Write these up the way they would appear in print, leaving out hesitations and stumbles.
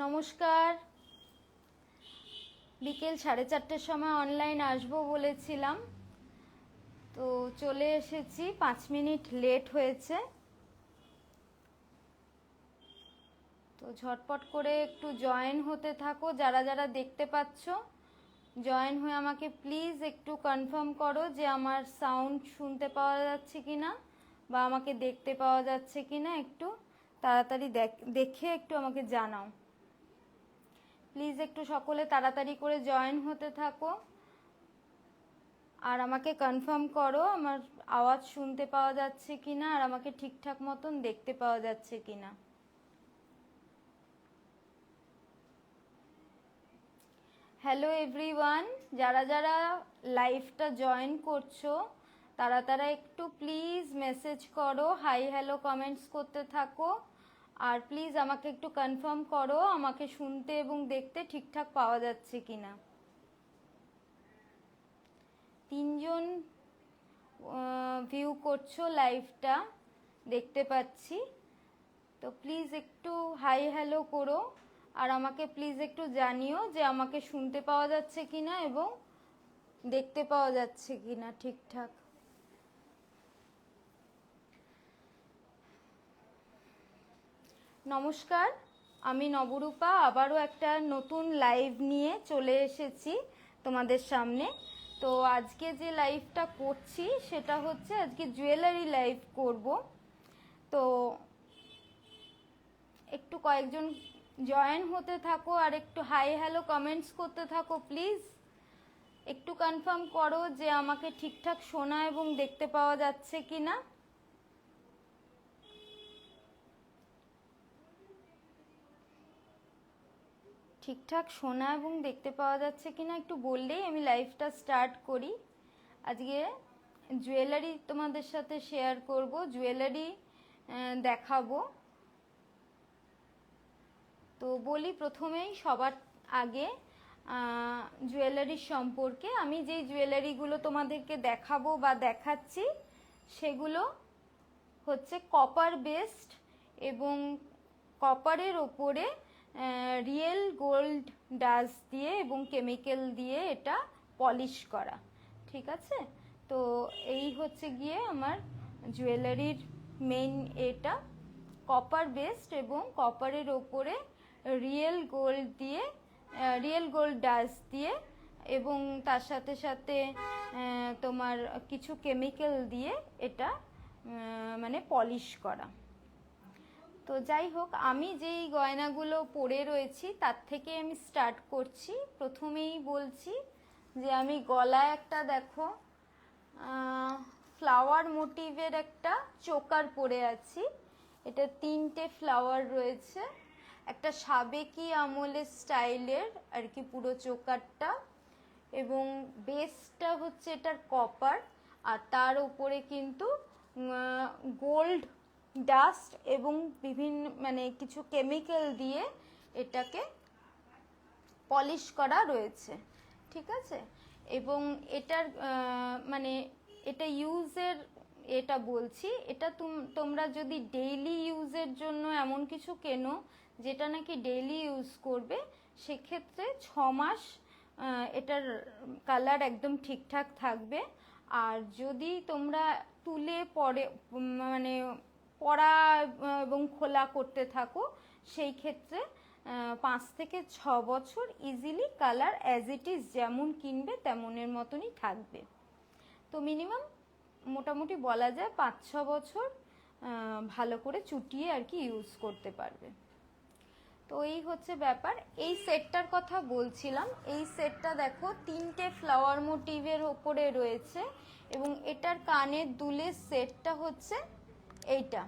নমস্কার। বিকেল 4:30টার সময় অনলাইন আসবো বলেছিলাম, তো চলে এসেছি। 5 মিনিট লেট হয়েছে, তো ঝটপট করে একটু জয়েন হতে থাকো। যারা যারা দেখতে পাচ্ছ জয়েন হয়ে আমাকে প্লিজ একটু কনফার্ম করো যে আমার সাউন্ড শুনতে পাওয়া যাচ্ছে কিনা বা আমাকে দেখতে পাওয়া যাচ্ছে কিনা। একটু তাড়াতাড়ি দেখে একটু আমাকে জানাও প্লিজ। একটু সকলে তাড়াতাড়ি করে জয়েন হতে থাকো আর আমাকে কনফার্ম করো আমার আওয়াজ শুনতে পাওয়া যাচ্ছে কিনা আর আমাকে ঠিকঠাক মতন দেখতে পাওয়া যাচ্ছে কিনা। হ্যালো এভরিওয়ান, যারা যারা লাইভটা জয়েন করছো তারা তারা একটু প্লিজ মেসেজ করো, হাই হ্যালো কমেন্টস করতে থাকো আর প্লিজ আমাকে একটু কনফার্ম করো আমাকে শুনতে এবং দেখতে ঠিকঠাক পাওয়া যাচ্ছে কিনা। 3 জন ভিউ করছো লাইভটা, দেখতে পাচ্ছি। তো প্লিজ একটু হাই হ্যালো করো আর আমাকে প্লিজ একটু জানিও যে আমাকে শুনতে পাওয়া যাচ্ছে কিনা এবং দেখতে পাওয়া যাচ্ছে কিনা ঠিকঠাক। নমস্কার, আমি নবরূপা আবারও একটা নতুন লাইভ নিয়ে চলে এসেছি তোমাদের সামনে। তো আজকে যে লাইভটা করছি সেটা হচ্ছে আজকে জুয়েলারি লাইভ করব। তো একটু কয়েকজন জয়েন হতে থাকো আর একটু হাই হ্যালো কমেন্টস করতে থাকো প্লিজ। একটু কনফার্ম করো যে আমাকে ঠিকঠাক শোনা এবং দেখতে পাওয়া যাচ্ছে কিনা। ঠিকঠাক শোনা এবং দেখতে পাওয়া যাচ্ছে কিনা একটু বললেই আমি লাইভটা স্টার্ট করি। আজকে জুয়েলারি তোমাদের সাথে শেয়ার করব, জুয়েলারি দেখাবো। তো বলি প্রথমেই সবার আগে জুয়েলারির সম্পর্কে। আমি যেই জুয়েলারিগুলো তোমাদেরকে দেখাবো বা দেখাচ্ছি সেগুলো হচ্ছে কপার বেসড এবং কপারের ওপরে রিয়েল গোল্ড ডাস্ট দিয়ে এবং কেমিক্যাল দিয়ে এটা পলিশ করা, ঠিক আছে। তো এই হচ্ছে গিয়ে আমার জুয়েলারির মেইন, এটা কপার বেসড এবং কপারের ওপরে রিয়েল গোল্ড ডাস্ট দিয়ে এবং তার সাথে সাথে তোমার কিছু কেমিক্যাল দিয়ে এটা মানে পলিশ করা। তো যাই হোক, আমি যেই গয়নাগুলো পরে রয়েছি তার থেকে আমি স্টার্ট করছি। প্রথমেই বলছি যে আমি গলায় একটা দেখো ফ্লাওয়ার মোটিভের একটা চোকার পরে আছি। এটা 3টে ফ্লাওয়ার রয়েছে, একটা সাবেকি আমলের স্টাইলের আর কি পুরো চোকারটা, এবং বেসটা হচ্ছে এটার কপার আর তার উপরে কিন্তু গোল্ড ডাস্ট এবং বিভিন্ন মানে কিছু কেমিক্যাল দিয়ে এটাকে পলিশ করা রয়েছে, ঠিক আছে। এবং এটার মানে এটা ইউজের, এটা বলছি এটা তোমরা যদি ডেইলি ইউজের জন্য এমন কিছু কেনো যেটা নাকি ডেইলি ইউজ করবে, সেক্ষেত্রে 6 মাস এটার কালার একদম ঠিকঠাক থাকবে। আর যদি তোমরা তুলে পরে মানে পরা এবং খোলা করতে থাকো সেই ক্ষেত্রে 5 থেকে 6 বছর easily colour as it is যেমন কিনবে তেমনের মতনই থাকবে। তো মিনিমাম মোটামুটি বলা যায় 5-6 বছর ভালো করে চুটিয়ে আর কি ইউজ করতে পারবে। তো এই হচ্ছে ব্যাপার। এই সেটটার কথা বলছিলাম, এই সেটটা দেখো 3টে ফ্লাওয়ার মোটিভের ওপরে রয়েছে এবং এটার কানের দুলের সেটটা হচ্ছে এইটা,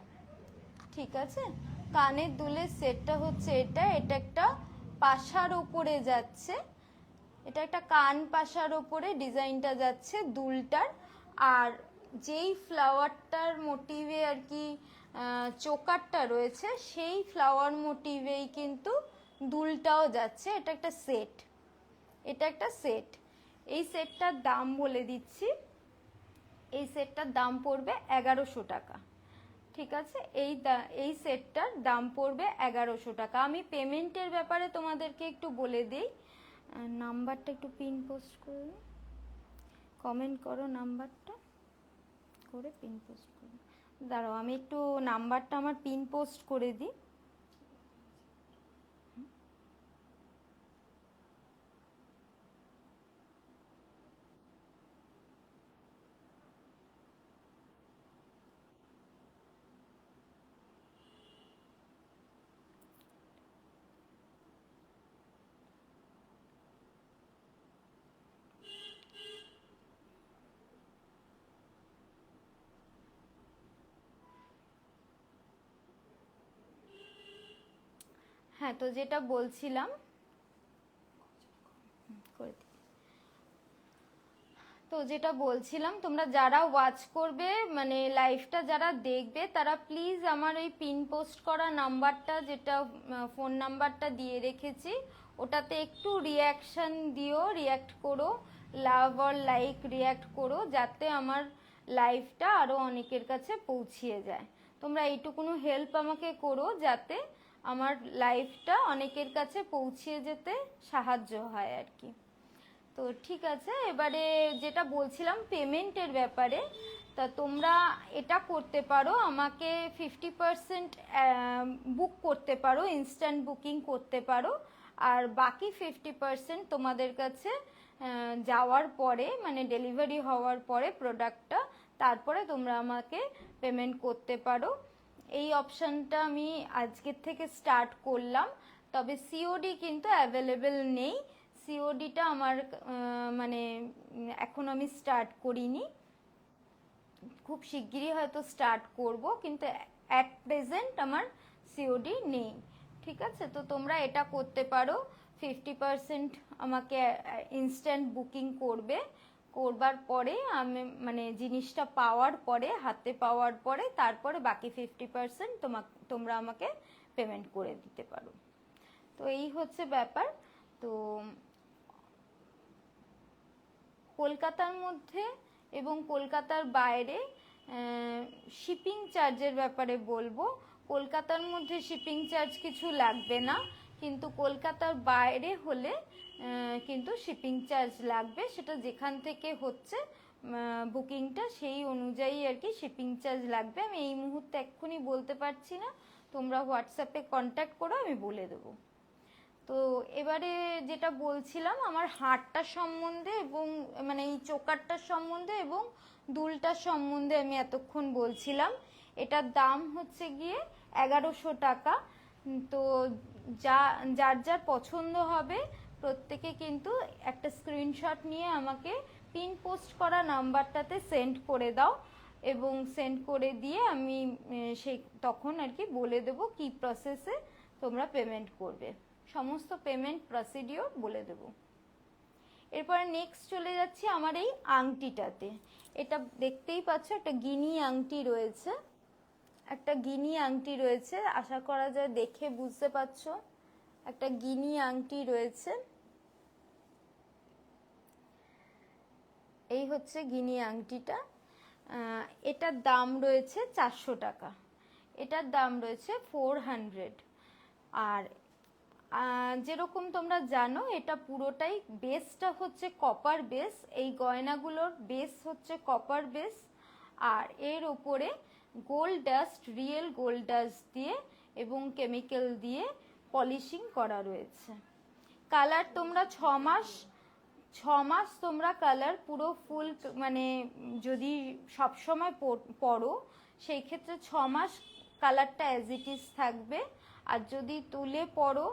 ঠিক আছে। কানের দুলের সেটটা হচ্ছে এটা একটা পাশার ওপরে যাচ্ছে, এটা একটা কান পাশার ওপরে ডিজাইনটা যাচ্ছে দুলটার। আর যেই ফ্লাওয়ারটার মোটিভে আর কি চোকারটা রয়েছে সেই ফ্লাওয়ার মোটিভেই কিন্তু দুলটাও যাচ্ছে। এটা একটা সেট, এটা একটা সেট। এই সেটটার দাম বলে দিচ্ছি, এই সেটটার দাম পড়বে 1100 টাকা, ঠিক আছে, এই সেটটার দাম পড়বে 1100 টাকা। আমি পেমেন্টের ব্যাপারে তোমাদেরকে একটু বলে দিই। নাম্বারটা একটু পিন পোস্ট করে কমেন্ট করো, নাম্বারটা করে পিন পোস্ট করো। দাঁড়াও আমি একটু নাম্বারটা আমার পিন পোস্ট করে দিই। হ্যাঁ, তো যেটা বলছিলাম করে দিই। তো যেটা বলছিলাম, তোমরা যারা ওয়াচ করবে মানে লাইভটা যারা দেখবে তারা প্লিজ আমার এই পিন পোস্ট করা নাম্বারটা, যেটা ফোন নাম্বারটা দিয়ে রেখেছি, ওটাতে একটু রিয়াকশান দিও, রিয়াক্ট করো, লাভ অর লাইক রিয়াক্ট করো, যাতে আমার লাইভটা আরও অনেকের কাছে পৌঁছিয়ে যায়। তোমরা এইটুকুনো হেল্প আমাকে করো যাতে আমার লাইভটা অনেকের কাছে পৌঁছিয়ে যেতে সাহায্য হয় আর কি। তো ঠিক আছে, এবারে যেটা বলছিলাম পেমেন্টের ব্যাপারে, তা তোমরা এটা করতে পারো, আমাকে 50% বুক করতে পারো, ইনস্ট্যান্ট বুকিং করতে পারো, আর বাকি 50% তোমাদের কাছে যাওয়ার পরে মানে ডেলিভারি হওয়ার পরে প্রোডাক্টটা, তারপরে তোমরা আমাকে পেমেন্ট করতে পারো। এই অপশানটা আমি আজকের থেকে স্টার্ট করলাম, তবে সিওডি কিন্তু অ্যাভেলেবেল নেই। সিওডিটা আমার মানে এখন আমি স্টার্ট করিনি, খুব শিগগিরই হয়তো স্টার্ট করব, কিন্তু অ্যাট প্রেজেন্ট আমার সিওডি নেই। ঠিক আছে, তো তোমরা এটা করতে পারো, 50% আমাকে ইনস্ট্যান্ট বুকিং করবে, করবার পরে আমি মানে জিনিসটা পাওয়ার পরে, হাতে পাওয়ার পরে, তারপরে বাকি 50% তোমরা আমাকে পেমেন্ট করে দিতে পারো। তো এই হচ্ছে ব্যাপার। তো কলকাতার মধ্যে এবং কলকাতার বাইরে শিপিং চার্জের ব্যাপারে বলবো। কলকাতার মধ্যে শিপিং চার্জ কিছু লাগবে না, কিন্তু কলকাতার বাইরে হলে কিন্তু শিপিং চার্জ লাগবে, সেটা যেখান থেকে হচ্ছে বুকিংটা সেই অনুযায়ী আর কি শিপিং চার্জ লাগবে। আমি এই মুহূর্তে এক্ষুনি বলতে পারছি না, তোমরা হোয়াটসঅ্যাপে কন্ট্যাক্ট করো, আমি বলে দেবো। তো এবারে যেটা বলছিলাম আমার হারটার সম্বন্ধে এবং মানে এই চোকারটার সম্বন্ধে এবং দুলটার সম্বন্ধে আমি এতক্ষণ বলছিলাম। এটার দাম হচ্ছে গিয়ে 1100 টাকা। তো যার যার পছন্দ হবে প্রত্যেকে কিন্তু একটা স্ক্রিনশট নিয়ে আমাকে পিন পোস্ট করা নাম্বারটাতে সেন্ড করে দাও, এবং সেন্ড করে দিয়ে আমি সেই তখন আর কি বলে দেবো কি প্রসেসে তোমরা পেমেন্ট করবে, সমস্ত পেমেন্ট প্রসিডিওর বলে দেব। এরপরে নেক্সট চলে যাচ্ছি আমার এই আংটিটাতে। এটা দেখতেই পাচ্ছ একটা গিনি আংটি রয়েছে, একটা গিনি আংটি রয়েছে, আশা করা যায় দেখে বুঝতে পারছো একটা গিনি আংটি রয়েছে। এই হচ্ছে গিনি আংটিটা। এটার দাম রয়েছে 400 টাকা, এটার দাম রয়েছে 400। আর যেরকম তোমরা জানো এটা পুরোটাই বেসটা হচ্ছে কপার বেস, এই গয়নাগুলোর বেস হচ্ছে কপার বেস, আর এর ওপরে gold dust, real gold dust দিয়ে এবং কেমিক্যাল দিয়ে পলিশিং করা রয়েছে। কালার তোমরা 6 মাস তোমরা কালার পুরো ফুল মানে যদি সবসময় পরো সেই ক্ষেত্রে 6 মাস কালারটা অ্যাজ ইট ইজ থাকবে, আর যদি তুলে পরো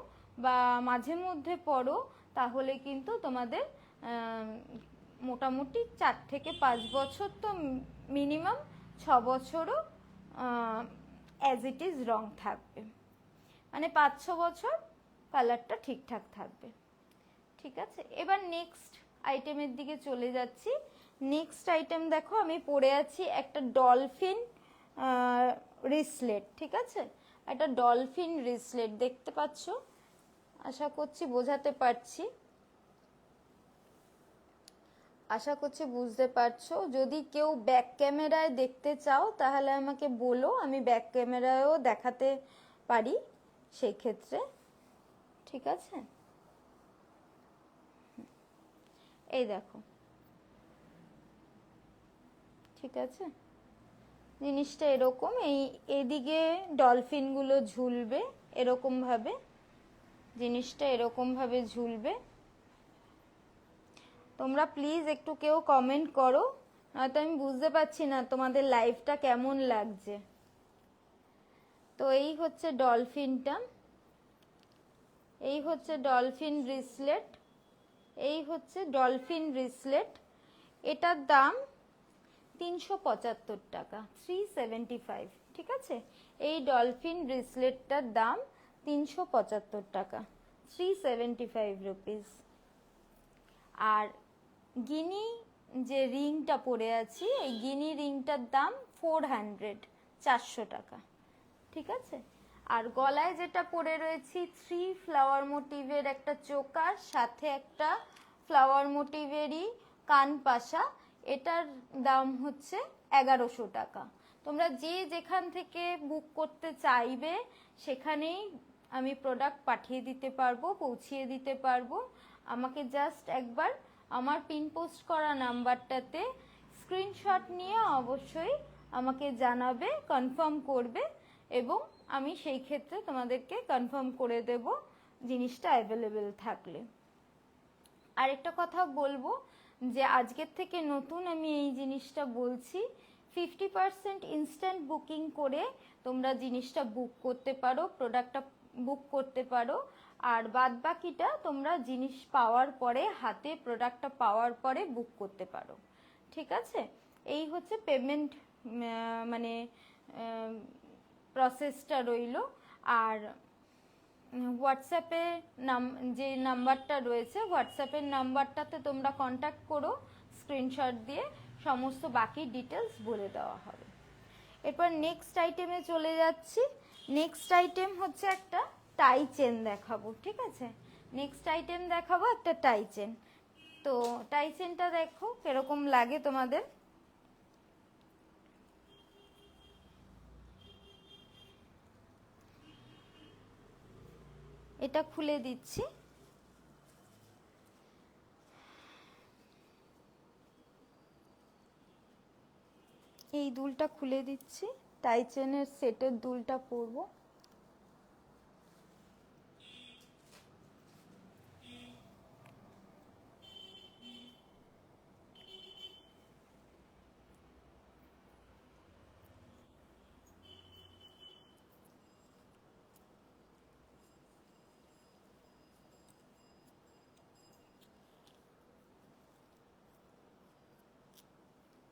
বা মাঝে মধ্যে পরো তাহলে কিন্তু তোমাদের মোটামুটি 4 থেকে 5 বছর, তো মিনিমাম 6 বছরও অ্যাজ ইট ইজ রং থাকবে, মানে 5-6 বছর কালারটা ঠিকঠাক থাকবে। ঠিক আছে, এবার নেক্সট আইটেমের দিকে চলে যাচ্ছি। নেক্সট আইটেম দেখো আমি পরে আছি একটা ডলফিন রিসলেট। ঠিক আছে, একটা ডলফিন রিসলেট দেখতে পাচ্ছ, আশা করছি বোঝাতে পারছি। আশা করছি বুঝতে পারছো। যদি কেউ ব্যাক ক্যামেরায় দেখতে চাও তাহলে আমাকে বলো, আমি ব্যাক ক্যামেরায়ও দেখাতে পারি সেই ক্ষেত্রে। ঠিক আছে, এই দেখো, ঠিক আছে, জিনিসটা এরকম। এদিকে ডলফিনগুলো ঝুলবে এরকমভাবে, জিনিসটা এরকমভাবে ঝুলবে। তোমরা প্লিজ একটু কেউ কমেন্ট করো, নয়তো আমি বুঝতে পারছি না তোমাদের লাইভটা কেমন লাগছে। তো এই হচ্ছে ডলফিনটা, এই হচ্ছে ডলফিন ব্রেসলেট, এই হচ্ছে ডলফিন ব্রেসলেট। এটার দাম 375 টাকা, 375। ঠিক আছে, এই ডলফিন ব্রেসলেটটার দাম 375 টাকা, 375 রুপিস। আর গিনি যে রিংটা পরে আছি, এই গিনি রিংটার দাম 400, 400 টাকা। ঠিক আছে, আর গলায় যেটা পরে রয়েছি 3 ফ্লাওয়ার মোটিভের একটা চোকার, সাথে একটা ফ্লাওয়ার মোটিভেরই কান পাশা, এটার দাম হচ্ছে 1100 টাকা। তোমরা যে যেখান থেকে বুক করতে চাইবে সেখানেই আমি প্রোডাক্ট পাঠিয়ে দিতে পারবো, পৌঁছিয়ে দিতে পারবো। আমাকে জাস্ট একবার আমার পিন পোস্ট করা নাম্বারটাতে স্ক্রিনশট নিয়ে অবশ্যই আমাকে জানাবে, কনফার্ম করবে, এবং আমি সেই ক্ষেত্রে তোমাদেরকে কনফার্ম করে দেব জিনিসটা অ্যাভেলেবেল থাকলে। আরেকটা কথা বলবো যে আজকের থেকে নতুন আমি এই জিনিসটা বলছি, 50% ইনস্ট্যান্ট বুকিং করে তোমরা জিনিসটা বুক করতে পারো, প্রোডাক্টটা বুক করতে পারো। আর বাদ বাকিটা তোমরা জিনিস পাওয়ার পরে, হাতে প্রোডাক্টটা পাওয়ার পরে বুক করতে পারো। ঠিক আছে, এই হচ্ছে পেমেন্ট মানে প্রসেসটা রইল। আর হোয়াটসঅ্যাপে যে নাম্বারটা রয়েছে, হোয়াটসঅ্যাপের নাম্বারটাতে তোমরা কন্ট্যাক্ট করো, স্ক্রিনশট দিয়ে সমস্ত বাকি ডিটেলস বলে দেওয়া হবে। এরপর নেক্সট আইটেমে চলে যাচ্ছি। নেক্সট আইটেম হচ্ছে একটা টাই চেন দেখাবো। ঠিক আছে, নেক্সট আইটেম দেখাবো একটা টাই চেন। তো টাই চেনটা দেখো কিরকম লাগে তোমাদের। এটা খুলে দিচ্ছি। এই দুলটা খুলে দিচ্ছি, টাই চেনের সেটের দুলটা পরবো।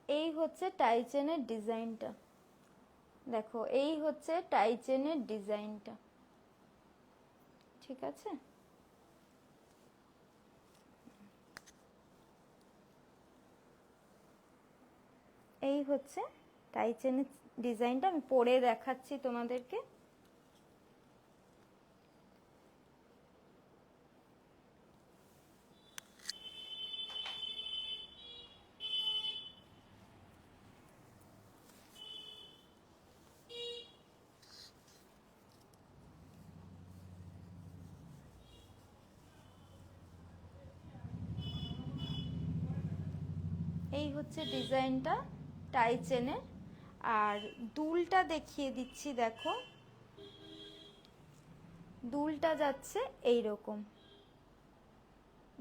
এই হচ্ছে টাই চেনের ডিজাইনটা, দেখো এই হচ্ছে টাই চেনের ডিজাইনটা। ঠিক আছে, এই হচ্ছে টাই চেনের ডিজাইনটা, আমি পরে দেখাচ্ছি তোমাদেরকে। এই হচ্ছে ডিজাইনটা টাই চেনের। আর দুলটা দেখিয়ে দিচ্ছি, দেখো দুলটা যাচ্ছে এই রকম,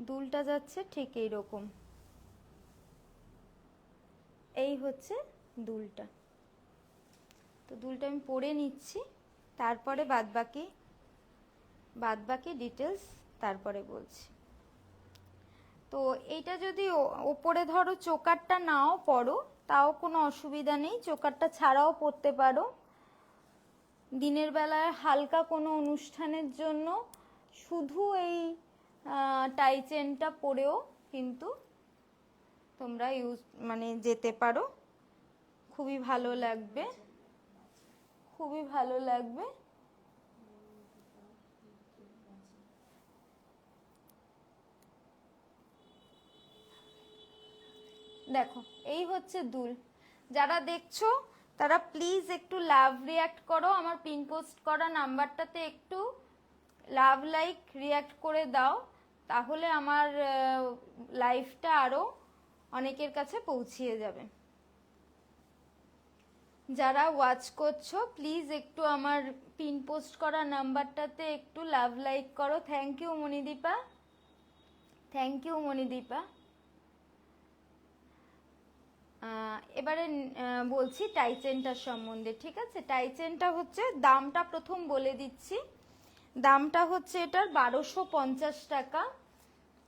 দুলটা যাচ্ছে ঠিক এই রকম। এই হচ্ছে দুলটা। তো দুলটা আমি পরে নিচ্ছি, তারপরে বাদবাকি ডিটেলস তারপরে বলছি। তো এইটা যদি ওপরে ধরো চোকারটা নাও পরো তাও কোনো অসুবিধা নেই, চোকারটা ছাড়াও পরতে পারো। দিনের বেলায় হালকা কোনো অনুষ্ঠানের জন্য শুধু এই টাই চেনটা পরেও কিন্তু তোমরা যেতে পারো, খুবই ভালো লাগবে, খুবই ভালো লাগবে। দেখো এই হচ্ছে দুল। যারা দেখছো তারা প্লিজ একটু লাভ রিয়াক্ট করো, আমার পিন পোস্ট করা নাম্বারটাতে একটু লাভ লাইক রিয়াক্ট করে দাও, তাহলে আমার লাইফটা আরও অনেকের কাছে পৌঁছিয়ে যাবে। যারা ওয়াচ করছো প্লিজ একটু আমার পিন পোস্ট করা নাম্বারটাতে একটু লাভ লাইক করো। Thank you Manidipa, thank you Manidipa. এবারে বলছি টাই চেনটার সম্বন্ধে, ঠিক আছে? টাই চেনটা হচ্ছে, দামটা প্রথম বলে দিচ্ছি, দামটা হচ্ছে এটার 1250 টাকা।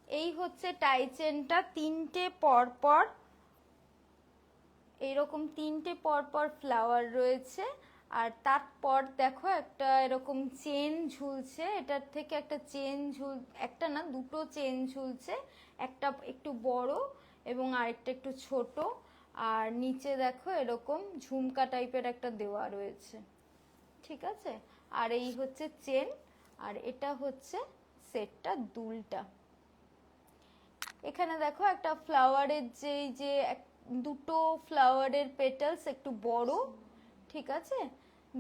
এই হচ্ছে টাই চেনটা, তিনটে পরপর এইরকম তিনটে পরপর ফ্লাওয়ার রয়েছে, আর তারপর দেখো একটা এরকম চেন ঝুলছে, এটার থেকে একটা চেন একটা না দুটো চেন ঝুলছে, একটা একটু বড় এবং আরেকটা একটু ছোট, আর নিচে দেখো এরকম ঝুমকা টাইপের একটা দেওয়া রয়েছে, ঠিক আছে? আর এই হচ্ছে চেন, আর এটা হচ্ছে সেটটা, দুলটা। এখানে দেখো একটা ফ্লাওয়ারের যে দুটো ফ্লাওয়ারের পেটালস একটু বড়, ঠিক আছে?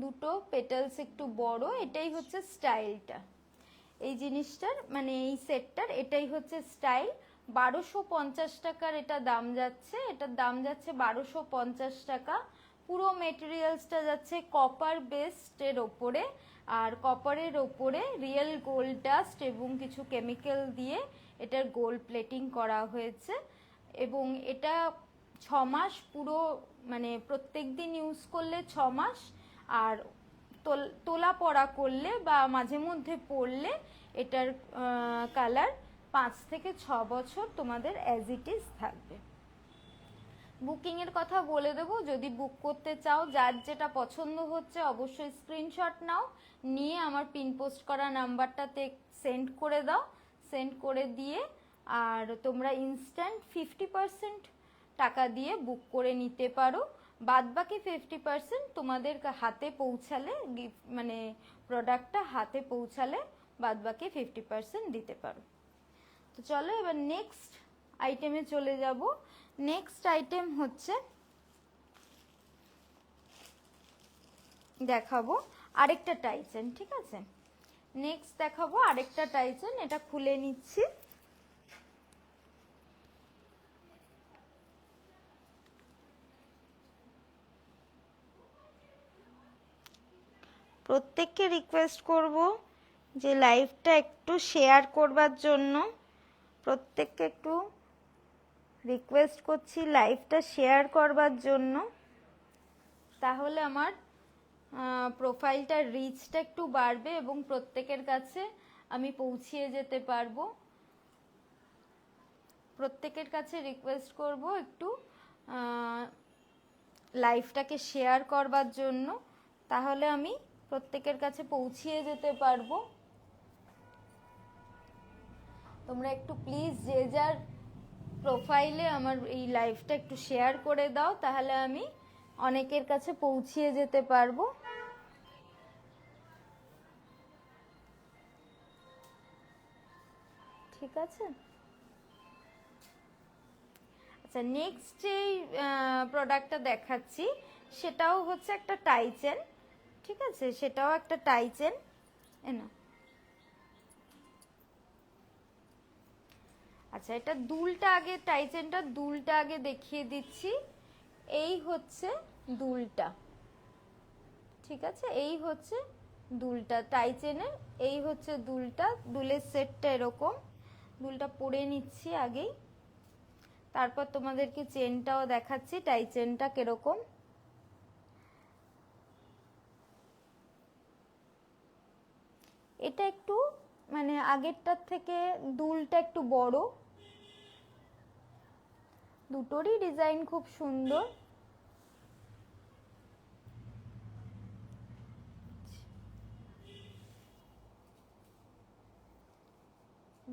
দুটো পেটালস একটু বড়, এটাই হচ্ছে স্টাইলটা এই জিনিসটার, মানে এই সেটটার এটাই হচ্ছে স্টাইল। 1250 টাকার এটা দাম যাচ্ছে, এটার দাম যাচ্ছে 1250 টাকা। পুরো মেটেরিয়ালসটা যাচ্ছে কপার বেসডের ওপরে, আর কপারের ওপরে রিয়েল গোল্ড ডাস্ট এবং কিছু কেমিক্যাল দিয়ে এটার গোল্ড প্লেটিং করা হয়েছে, এবং এটা 6 মাস পুরো, মানে প্রত্যেক দিন ইউজ করলে 6 মাস, আর তোলা পড়া করলে বা মাঝে মধ্যে পরলে এটার কালার 5 থেকে 6 বছর তোমাদের অ্যাজ ইট ইজ থাকবে। বুকিংয়ের কথা বলে দেবো, যদি বুক করতে চাও, যার যেটা পছন্দ হচ্ছে অবশ্যই স্ক্রিনশট নাও, নিয়ে আমার পিন পোস্ট করা নাম্বারটাতে সেন্ড করে দাও, সেন্ড করে দিয়ে আর তোমরা ইনস্ট্যান্ট 50% টাকা দিয়ে বুক করে নিতে পারো, বাদ বাকি 50% তোমাদের হাতে পৌঁছালে, মানে প্রোডাক্টটা হাতে পৌঁছালে বাদ বাকি 50% দিতে পারো। তো চলো এবার নেক্সট আইটেমে চলে যাব। নেক্সট আইটেম হচ্ছে, দেখাবো আরেকটা টাই চেন, ঠিক আছে? নেক্সট দেখাবো আরেকটা টাই চেন, এটা খুলে নিচ্ছি। প্রত্যেককে রিকোয়েস্ট করব যে লাইভটা একটু শেয়ার করবার জন্য, প্রত্যেককে একটু রিকোয়েস্ট করছি লাইভটা শেয়ার করবার জন্য, তাহলে আমার প্রোফাইলটার রিচটা একটু বাড়বে এবং প্রত্যেকের কাছে আমি পৌঁছিয়ে যেতে পারবো। প্রত্যেকের কাছে রিকোয়েস্ট করব একটু লাইভটাকে শেয়ার করবার জন্য, তাহলে আমি প্রত্যেকের কাছে পৌঁছিয়ে যেতে পারবো। তোমরা একটু প্লিজ যে যার প্রোফাইলে আমার এই লাইভটা একটু শেয়ার করে দাও, তাহলে আমি অনেকের কাছে পৌঁছিয়ে যেতে পারবো। ঠিক আছে? আচ্ছা, নেক্সট যেই প্রোডাক্টটা দেখাচ্ছি সেটাও হচ্ছে একটা টাই চেন, ঠিক আছে? সেটাও একটা টাই চেন, না আচ্ছা, এটা দুলটা আগে, টাই চেনটা দুলটা আগে দেখিয়ে দিচ্ছি। এই হচ্ছে দুলটা, ঠিক আছে? এই হচ্ছে দুলটা টাই চেনের, এই হচ্ছে দুলটা, দুলের সেটটা এরকম। দুলটা পরে নিচ্ছি আগেই, তারপর তোমাদেরকে চেনটাও দেখাচ্ছি টাই চেনটা কিরকম। এটা একটু মানে আগেরটার থেকে দুলটা একটু বড়, দুটোরই ডিজাইন খুব সুন্দর।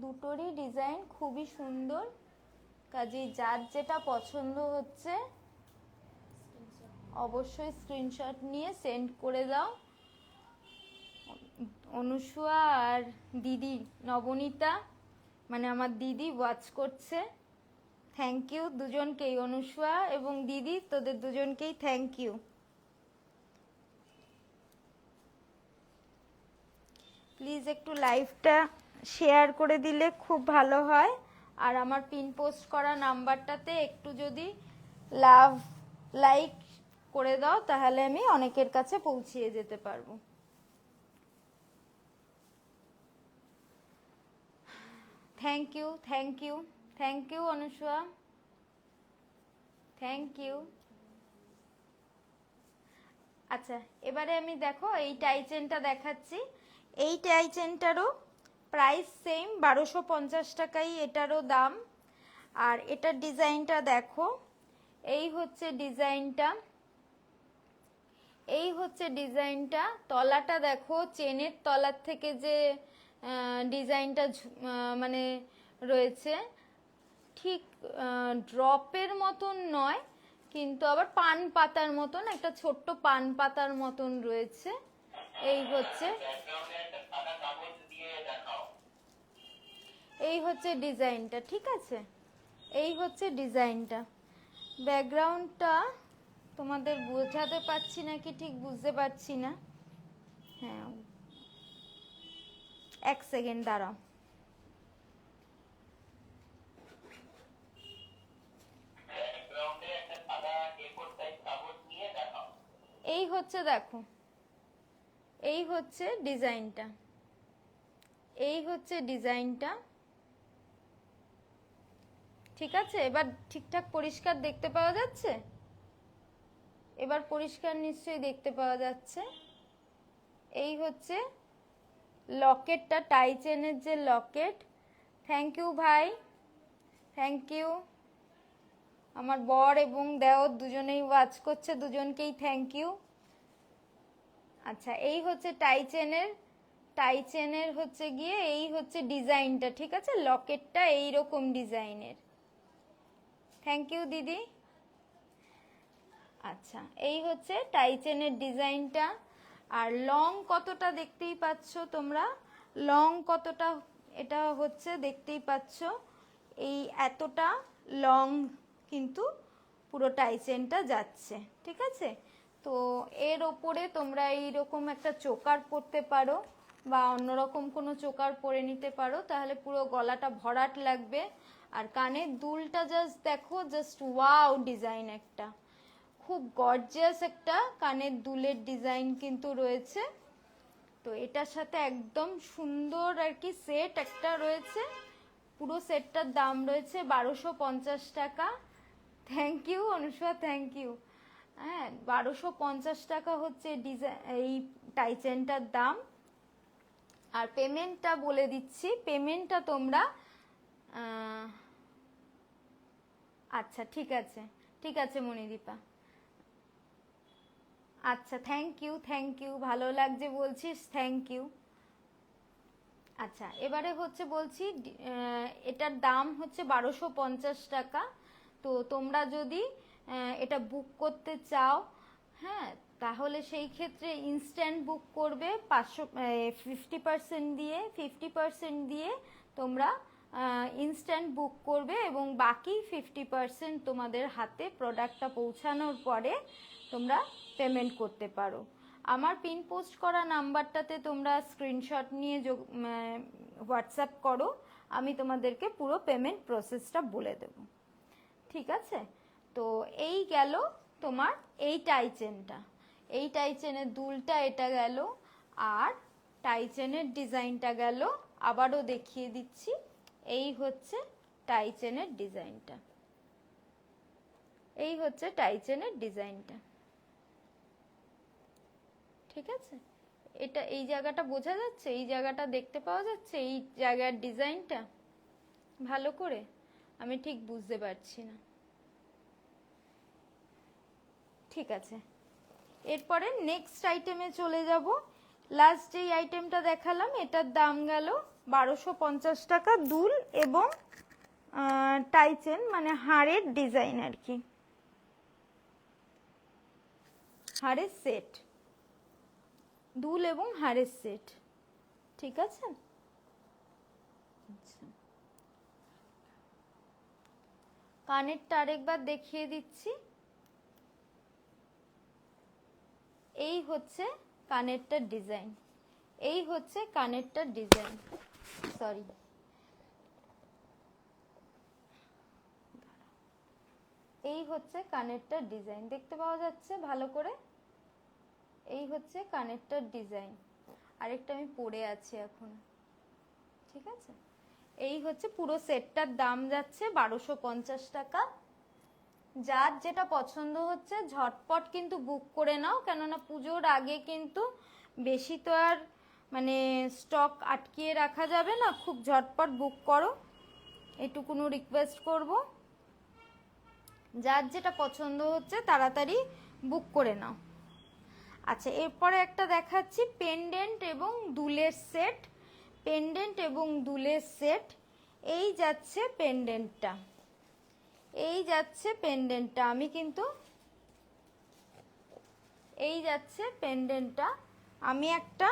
দুটোরই ডিজাইন খুবই সুন্দর, কাজেই যার যেটা পছন্দ হচ্ছে অবশ্যই স্ক্রিনশট নিয়ে সেন্ড করে দাও। অনুসুয়া আর দিদি নবনীতা, মানে আমার দিদি ওয়াচ করছে, থ্যাংক ইউ দুজনকেই, অনুষ্কা এবং দিদি, তোদের দুজনকেই থ্যাংক ইউ। প্লিজ একটু লাইভটা শেয়ার করে দিলে খুব ভালো হয়। আর আমার পিন পোস্ট করা নাম্বারটাতে একটু যদি লাইক করে দাও তাহলে আমি অনেকের কাছে পৌঁছিয়ে যেতে পারবো। Thank you, thank you, thank you Anushka, thank you. আচ্ছা, এবারে আমি দেখো এই টাই চেনটা দেখাচ্ছি। এই টাই চেনটারও প্রাইস সেম, 1250 টাকাই এটারও দাম। আর এটার ডিজাইনটা দেখো, এই হচ্ছে ডিজাইনটা, এই হচ্ছে ডিজাইনটা। তলাটা দেখো, চেনের তলার থেকে যে ডিজাইনটা মানে রয়েছে, ঠিক ড্রপের মতন নয়, কিন্তু আবার পান পাতার মতন, একটা ছোট্ট পান পাতার মতন রয়েছে। এই হচ্ছে ডিজাইনটা, ঠিক আছে? এই হচ্ছে ডিজাইনটা। ব্যাকগ্রাউন্ডটা তোমাদের বোঝাতে পারছি নাকি ঠিক বুঝতে পারছি না। হ্যাঁ, এক সেকেন্ড দাঁড়াও। এই হচ্ছে, দেখো এই হচ্ছে ডিজাইনটা, এই হচ্ছে ডিজাইনটা, ঠিক আছে? এবার ঠিকঠাক পরিষ্কার দেখতে পাওয়া যাচ্ছে? এবার পরিষ্কার নিশ্চয়ই দেখতে পাওয়া যাচ্ছে। এই হচ্ছে লকেটটা, টাই চেনের যে লকেট। থ্যাংক ইউ ভাই, থ্যাংক ইউ। আমার বর এবং দেওর দুজনেই ওয়াচ করছে, দুজনকেই থ্যাংক ইউ। আচ্ছা, এই হচ্ছে টাই চেনের হচ্ছে গিয়ে এই হচ্ছে ডিজাইনটা, ঠিক আছে? লকেটটা এইরকম ডিজাইনের। থ্যাংক ইউ দিদি। আচ্ছা, এই হচ্ছে টাই চেনের ডিজাইনটা। আর লং কতটা দেখতেই পাচ্ছ তোমরা, লং কতটা এটা হচ্ছে দেখতেই পাচ্ছ। এই এতটা লং কিন্তু পুরো টাই চেনটা যাচ্ছে, ঠিক আছে? তো এর ওপরে তোমরা এইরকম একটা চোকার পরতে পারো বা অন্যরকম কোনো চোকার পরে নিতে পারো, তাহলে পুরো গলাটা ভরাট লাগবে। আর কানের দুলটা জাস্ট দেখো, জাস্ট ওয়াও ডিজাইন, একটা খুব গর্জিয়াস একটা কানের দুলের ডিজাইন কিন্তু রয়েছে। তো এটার সাথে একদম সুন্দর আর কি সেট একটা রয়েছে। পুরো সেটটার দাম রয়েছে 1250 টাকা। Thank you Anushka, thank you. হ্যাঁ, 1250 টাকা হচ্ছে এই টাই চেনটার দাম। আর পেমেন্টটা বলে দিচ্ছি, পেমেন্টটা তোমরা আচ্ছা ঠিক আছে, ঠিক আছে মণিদীপা। আচ্ছা, থ্যাংক ইউ, থ্যাংক ইউ, ভালো লাগছে বলছিস, থ্যাংক ইউ। আচ্ছা, এবারে হচ্ছে বলছি এটার দাম হচ্ছে 1250 টাকা। তো তোমরা যদি এটা বুক করতে চাও, হ্যাঁ, তাহলে সেই ক্ষেত্রে ইনস্ট্যান্ট বুক করবে 50% দিয়ে, 50% দিয়ে তোমরা ইনস্ট্যান্ট বুক করবে এবং বাকি 50% তোমাদের হাতে প্রোডাক্টটা পৌঁছানোর পরে তোমরা পেমেন্ট করতে পারো। আমার পিন পোস্ট করা নাম্বারটাতে তোমরা স্ক্রিনশট নিয়ে হোয়াটসঅ্যাপ করো, আমি তোমাদেরকে পুরো পেমেন্ট প্রসেসটা বলে দেব, ঠিক আছে? তো এই গেল তোমার এই টাই চেনটা, এই টাই চেনের দুলটা এটা গেল, আর টাই চেনের ডিজাইনটা গেল। আবারও দেখিয়ে দিচ্ছি, এই হচ্ছে টাই চেনের ডিজাইনটা, এই হচ্ছে টাই চেনের ডিজাইনটা, ঠিক আছে? এটা এই জায়গাটা বোঝা যাচ্ছে, এই জায়গাটা দেখতে পাওয়া যাচ্ছে, এই জায়গার ডিজাইনটা ভালো করে আমি ঠিক বুঝতে পারছি না, ঠিক আছে? এরপরে নেক্সট আইটেমে চলে যাব। লাস্ট যেই আইটেমটা দেখালাম এটার দাম গেল 1250 টাকা, দুল এবং টাই চেন মানে হাড়ের ডিজাইন আর কি, হাড়ের সেট, দুল এবং হাড়ের সেট, ঠিক আছে? কানেরটা আরেকবার দেখিয়ে দিচ্ছি। এই হচ্ছে কানেরটার ডিজাইন, এই হচ্ছে কানেরটার ডিজাইন, সরি এই হচ্ছে কানেরটার ডিজাইন, দেখতে পাওয়া যাচ্ছে ভালো করে? এই হচ্ছে কানেরটার ডিজাইন। আরেকটা আমি পরে আছি এখন, ঠিক আছে? এই হচ্ছে পুরো সেটটার দাম যাচ্ছে 1250 টাকা। যার যেটা পছন্দ হচ্ছে ঝটপট কিন্তু বুক করে নাও, কেননা পুজোর আগে কিন্তু বেশি তো আর মানে স্টক আটকিয়ে রাখা যাবে না, খুব ঝটপট বুক করো, এটুকুনো রিকোয়েস্ট করব। যার যেটা পছন্দ হচ্ছে তাড়াতাড়ি বুক করে নাও। আচ্ছা, এরপরে একটা দেখাচ্ছি পেন্ডেন্ট এবং দুলের সেট। পেন্ডেন্ট এবং দুলের সেট, এই যাচ্ছে পেন্ডেন্টটা, এই যাচ্ছে পেন্ডেন্টটা, আমি কিন্তু এই যাচ্ছে পেন্ডেন্টটা, আমি একটা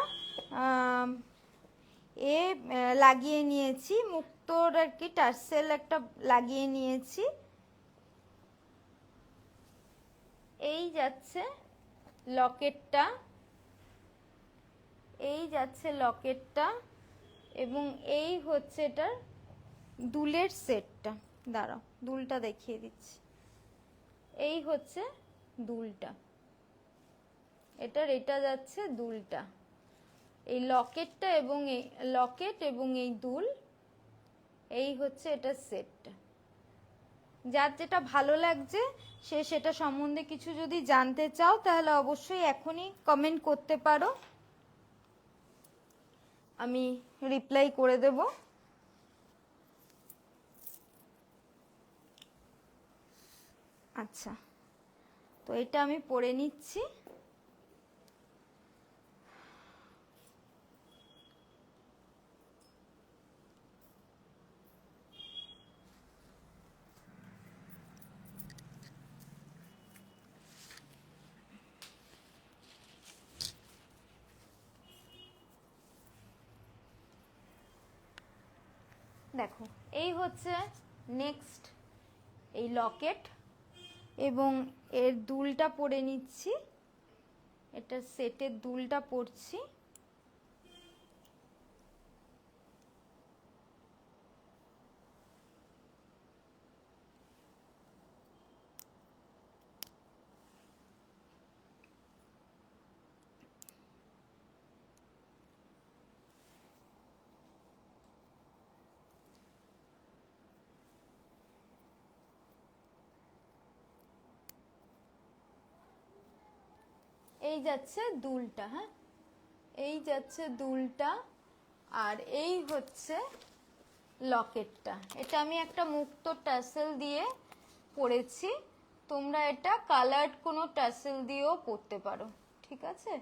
লাগিয়ে নিয়েছি মুক্তোর আর কি, টার্সেল একটা লাগিয়ে নিয়েছি। এই যাচ্ছে লকেটটা, এই যাচ্ছে লকেটটা, এবং এই হচ্ছে এটার দুলের সেটটা। দাঁড়াও দুলটা দেখিয়ে দিচ্ছি। এই হচ্ছে দুলটা, এটা যাচ্ছে দুলটা, এই লকেটটা এবং এই লকেট এবং এই দুল, এই হচ্ছে এটা সেটটা। যার যেটা ভালো লাগছে সে সেটা সম্বন্ধে কিছু যদি জানতে চাও তাহলে অবশ্যই এখনই কমেন্ট করতে পারো, আমি রিপ্লাই করে দেব। আচ্ছা, তো এটা আমি পরে নিচ্ছি। দেখো এই হচ্ছে নেক্সট এই লকেট, এবং এর দুলটা পরে নিচ্ছি, এটা সেটের দুলটা পরছি। এই যাচ্ছে দুলটা, হ্যাঁ এই যাচ্ছে দুলটা, আর এই হচ্ছে লকেটটা। এটা আমি একটা মুক্ত টাসেল দিয়ে পরেছি, তোমরা এটা কালার্ড কোনো টাসেল দিয়েও পরতে পারো, ঠিক আছে?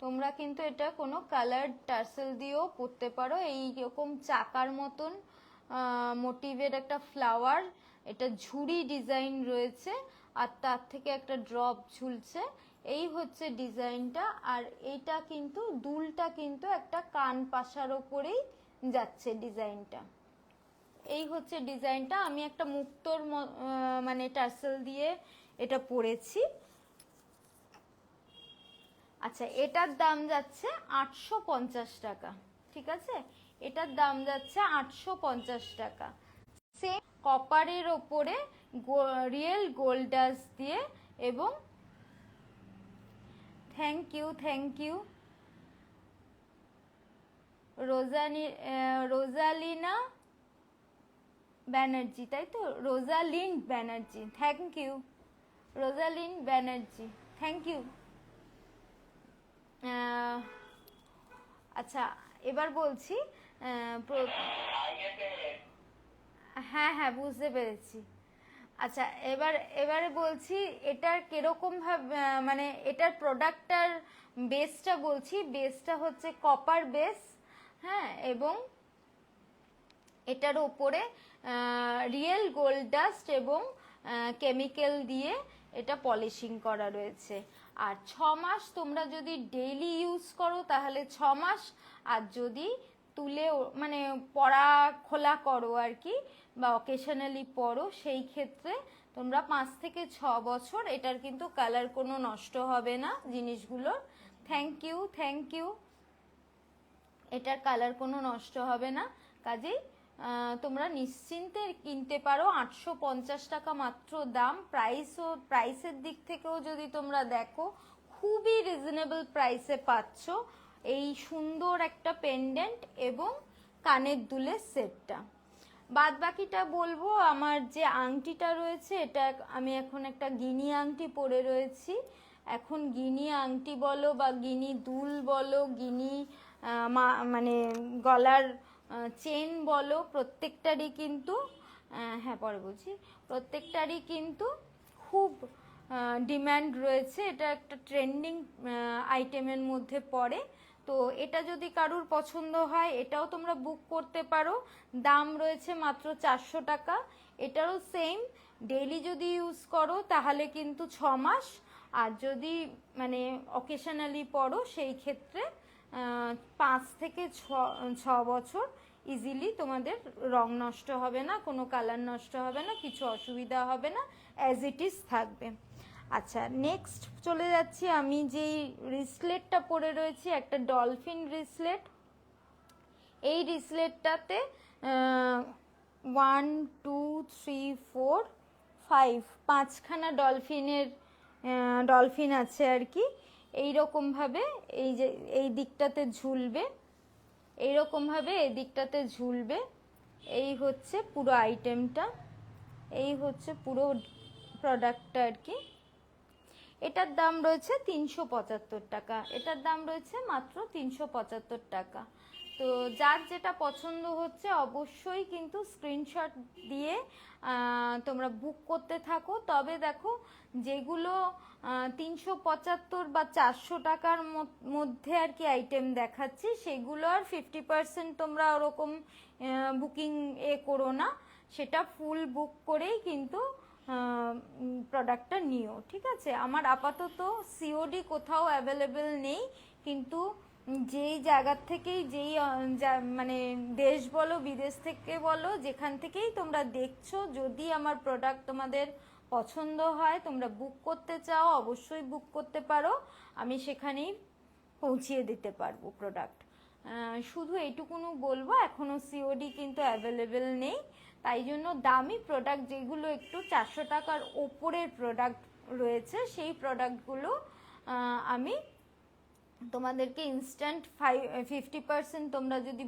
তোমরা কিন্তু এটা কোনো কালার্ড টাসেল দিয়েও পরতে পারো। এই রকম চাকার মতন মোটিভের একটা ফ্লাওয়ার, এটা ঝুড়ি ডিজাইন রয়েছে, আর তার থেকে একটা ড্রপ ঝুলছে, এই হচ্ছে ডিজাইনটা। আর এইটা কিন্তু দুলটা কিন্তু একটা কান পাশার ওপরেই যাচ্ছে ডিজাইনটা, এই হচ্ছে ডিজাইনটা। আমি একটা মুক্তোর মানে টার্সেল দিয়ে এটা পরেছি। আচ্ছা, এটার দাম যাচ্ছে 850 টাকা, ঠিক আছে? এটার দাম যাচ্ছে 850 টাকা। সেম কপারের ওপরে রিয়েল গোল্ড ডাস্ট দিয়ে, এবং থ্যাংক ইউ রোজালিনা ব্যানার্জি, তাই তো? Rosalin Banerjee, thank you Rosalin Banerjee, thank you. আচ্ছা, এবার বলছি, হ্যাঁ বুঝতে পেরেছি। আচ্ছা, এবারে বলছি এটার কিরকম ভাবে মানে এটার প্রোডাক্টটার বেসটা বলছি। বেসটা হচ্ছে কপার বেস, হ্যাঁ, এবং এটার ওপরে রিয়েল গোল্ড ডাস্ট এবং কেমিক্যাল দিয়ে এটা পলিশিং করা রয়েছে। আর 6 মাস তোমরা যদি ডেইলি ইউজ করো তাহলে 6 মাস, আর যদি তুলে মানে পড়া খোলা করো আর কি, বা অকেশনালি পরো, সেই ক্ষেত্রে তোমরা 5 থেকে 6 বছর এটার কিন্তু কালার কোনো নষ্ট হবে না জিনিসগুলোর। Thank you. এটার কালার কোনো নষ্ট হবে না, কাজেই তোমরা নিশ্চিন্তে কিনতে পারো। 850 টাকা মাত্র দাম। প্রাইসের দিক থেকেও যদি তোমরা দেখো খুবই রিজনেবল প্রাইসে পাচ্ছ এই সুন্দর একটা পেন্ডেন্ট এবং কানের দুলের সেটটা। বাদ বাকিটা বলবো, আমার যে আংটিটা রয়েছে এটা আমি এখন একটা গিনি আংটি পরে রয়েছি। এখন গিনি আংটি বলো বা গিনি দুল বলো, গিনি মানে গলার চেন বলো, প্রত্যেকটারই কিন্তু হ্যাঁ পরে বলছি, প্রত্যেকটারই কিন্তু খুব ডিম্যান্ড রয়েছে। এটা একটা ট্রেন্ডিং আইটেমের মধ্যে পড়ে। তো এটা যদি কারুর পছন্দ হয় এটাও তোমরা বুক করতে পারো। দাম রয়েছে মাত্র 400 টাকা। এটারও সেম, ডেইলি যদি ইউজ করো তাহলে কিন্তু 6 মাস, আর যদি মানে অকেশনালি পড়ো সেই ক্ষেত্রে 5 থেকে 6 বছর ইজিলি তোমাদের রং নষ্ট হবে না, কোনো কালার নষ্ট হবে না, কিছু অসুবিধা হবে না, অ্যাজ ইট ইজ থাকবে। আচ্ছা, নেক্সট চলে যাচ্ছি। আমি যেই রিসলেটটা পরে রয়েছি একটা ডলফিন রিসলেট। এই রিসলেটটাতে 1 2 3 4 5 5খানা ডলফিন আছে আর কি। এইরকমভাবে এই যে এই দিকটাতে ঝুলবে, এইরকমভাবে এই দিকটাতে ঝুলবে। এই হচ্ছে পুরো আইটেমটা, এই হচ্ছে পুরো প্রোডাক্টটা আর কি। এটার দাম রয়েছে 375 টাকা। এটার দাম রয়েছে মাত্র 375 টাকা। তো যার যেটা পছন্দ হচ্ছে অবশ্যই কিন্তু স্ক্রিনশট দিয়ে তোমরা বুক করতে থাকো। তবে দেখো যেগুলো 375 বা 400 টাকার মধ্যে আর কি আইটেম দেখাচ্ছি, সেগুলো আর 50% তোমরা ওরকম বুকিং করো না, সেটা ফুল বুক করেই কিন্তু প্রোডাক্টটা নিও, ঠিক আছে? আমার আপাতত সিওডি কোথাও অ্যাভেলেবেল নেই, কিন্তু যেই জায়গার থেকেই মানে দেশ বলো বিদেশ থেকে বলো যেখান থেকেই তোমরা দেখছো, যদি আমার প্রোডাক্ট তোমাদের পছন্দ হয়, তোমরা বুক করতে চাও, অবশ্যই বুক করতে পারো, আমি সেখানেই পৌঁছিয়ে দিতে পারবো প্রোডাক্ট। শুধু এইটুকুনু বলবো, এখনও সিওডি কিন্তু অ্যাভেলেবেল নেই। তাই জন্য দামি প্রোডাক্ট যেগুলো একটু 400 টাকার ওপরের প্রোডাক্ট রয়েছে, সেই প্রোডাক্টগুলো আমি তোমাদেরকে ইনস্ট্যান্ট 50% তোমরা যদি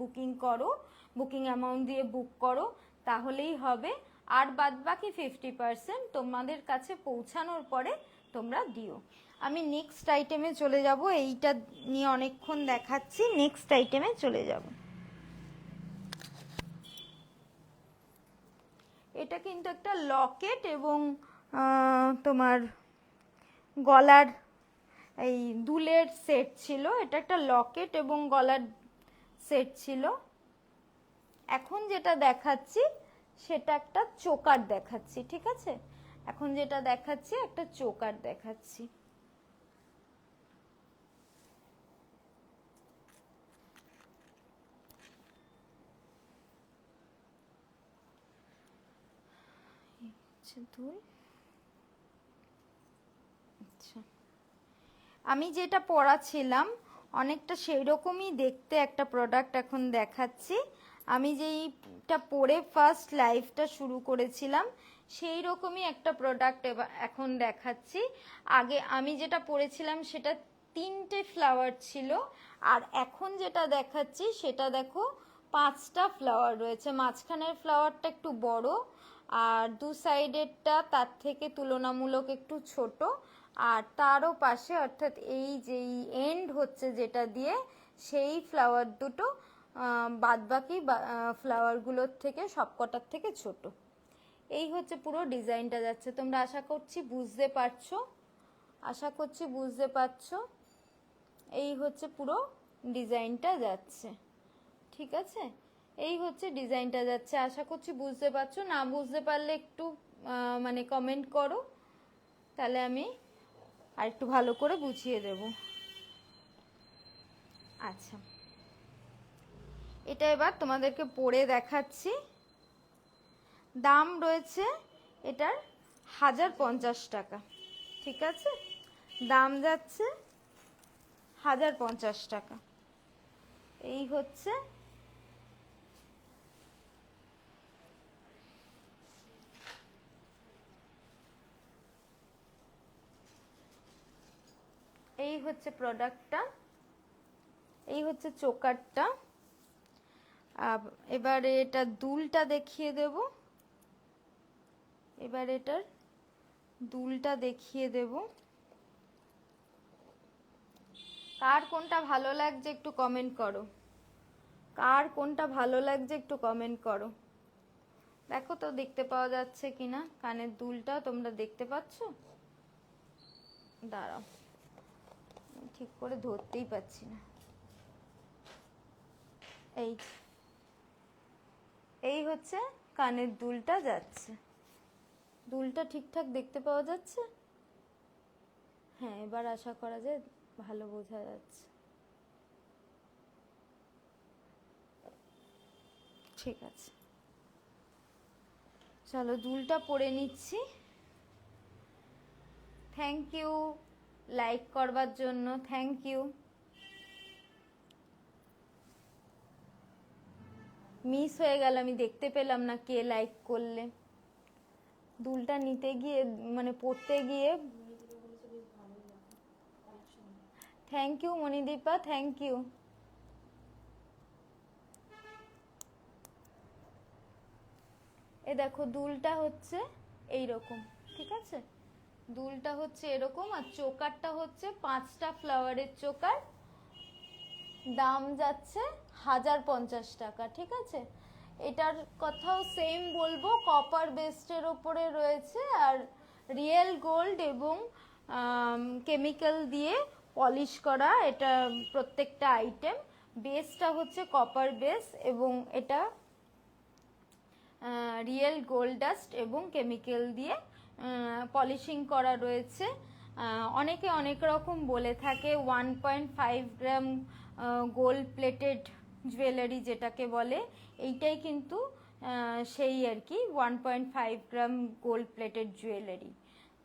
বুকিং করো, বুকিং অ্যামাউন্ট দিয়ে বুক করো তাহলেই হবে। আর বাদ বাকি 50% তোমাদের কাছে পৌঁছানোর পরে তোমরা দিও। আমি নেক্সট আইটেমে চলে যাব। এইটা নিয়ে অনেকক্ষণ দেখাচ্ছি, নেক্সট আইটেমে চলে যাব। এটা কিন্তু একটা লকেট এবং তোমার গলার এই দুলের সেট ছিল। এটা একটা লকেট এবং গলার সেট ছিল। এখন যেটা দেখাচ্ছি সেটা একটা চোকার দেখাচ্ছি, ঠিক আছে? এখন যেটা দেখাচ্ছি একটা চোকার দেখাচ্ছি। আচ্ছা, আমি যেটা পরাছিলাম অনেকটা সেই রকমই দেখতে একটা প্রোডাক্ট এখন দেখাচ্ছি। আমি যেইটা পরে ফার্স্ট লাইফটা শুরু করেছিলাম সেই রকমই একটা প্রোডাক্ট এখন দেখাচ্ছি। আগে আমি যেটা পরেছিলাম সেটা 3টে ফ্লাওয়ার ছিল, আর এখন যেটা দেখাচ্ছি সেটা দেখো 5টা ফ্লাওয়ার রয়েছে। মাঝখানের ফ্লাওয়ারটা একটু বড়, আর দু সাইডেরটা তার থেকে তুলনামূলক একটু ছোট, আর তারও পাশে অর্থাৎ এই যেই এন্ড হচ্ছে যেটা দিয়ে, সেই ফ্লাওয়ার দুটো বাদবাকি ফ্লাওয়ারগুলোর থেকে সবকটার থেকে ছোট। এই হচ্ছে পুরো ডিজাইনটা যাচ্ছে। তোমরা আশা করছি বুঝতে পারছো। এই হচ্ছে পুরো ডিজাইনটা যাচ্ছে, ঠিক আছে? এই হচ্ছে ডিজাইনটা যাচ্ছে, আশা করছি বুঝতে পারছো। না বুঝতে পারলে একটু কমেন্ট করো, তাহলে আমি আর একটু ভালো করে বুঝিয়ে দেব। আচ্ছা, এটা এবার তোমাদেরকে পরে দেখাচ্ছি। দাম রয়েছে এটার 1050 টাকা, ঠিক আছে? দাম যাচ্ছে 1050 টাকা। এই হচ্ছে প্রোডাক্টটা, এই হচ্ছে চোকারটা। এবারে এটা দুলটা দেখিয়ে দেব। এবার এটার দুলটা দেখিয়ে দেব। কার কোনটা ভালো লাগছে একটু কমেন্ট করো, কার কোনটা ভালো লাগছে একটু কমেন্ট করো। দেখো তো দেখতে পাওয়া যাচ্ছে কিনা কানের দুলটা, তোমরা দেখতে পাচ্ছ? দাঁড়াও, ঠিক করে ধরতেই পাচ্ছি না। এই এই হচ্ছে কানের দুলটা যাচ্ছে। দুলটা ঠিকঠাক দেখতে পাওয়া যাচ্ছে? হ্যাঁ, এবার আশা করা যায় ভালো বোঝা যাচ্ছে। ঠিক আছে, চলো দুলটা পরে নিচ্ছি। থ্যাংক ইউ লাইক করবার জন্য, থ্যাংক ইউ। মিস হয়ে গেল, আমি দেখতে পেলাম না কে লাইক করলে। দুলটা নিতে গিয়ে মানে পড়তে গিয়ে। Thank you Manidipa, thank you. এ দেখো দুলটা হচ্ছে এইরকম, ঠিক আছে? দুলটা হচ্ছে এরকম, আর চোকারটা হচ্ছে 5টা ফ্লাওয়ারের চোকার। দাম যাচ্ছে 1050 টাকা, ঠিক আছে? এটার কথাও সেম বলবো, কপার বেস্টের ওপরে রয়েছে, আর রিয়েল গোল্ড এবং কেমিক্যাল দিয়ে পলিশ করা এটা প্রত্যেকটা আইটেম। বেসটা হচ্ছে কপার বেস এবং এটা রিয়েল গোল্ড ডাস্ট এবং কেমিক্যাল দিয়ে পলিশিং করা রয়েছে। অনেকে অনেক রকম বলে থাকে। 1.5 গ্রাম গোল্ড প্লেটেড জুয়েলারি যেটাকে বলে, এইটাই কিন্তু সেই আর কি 1.5 গ্রাম গোল্ড প্লেটেড জুয়েলারি।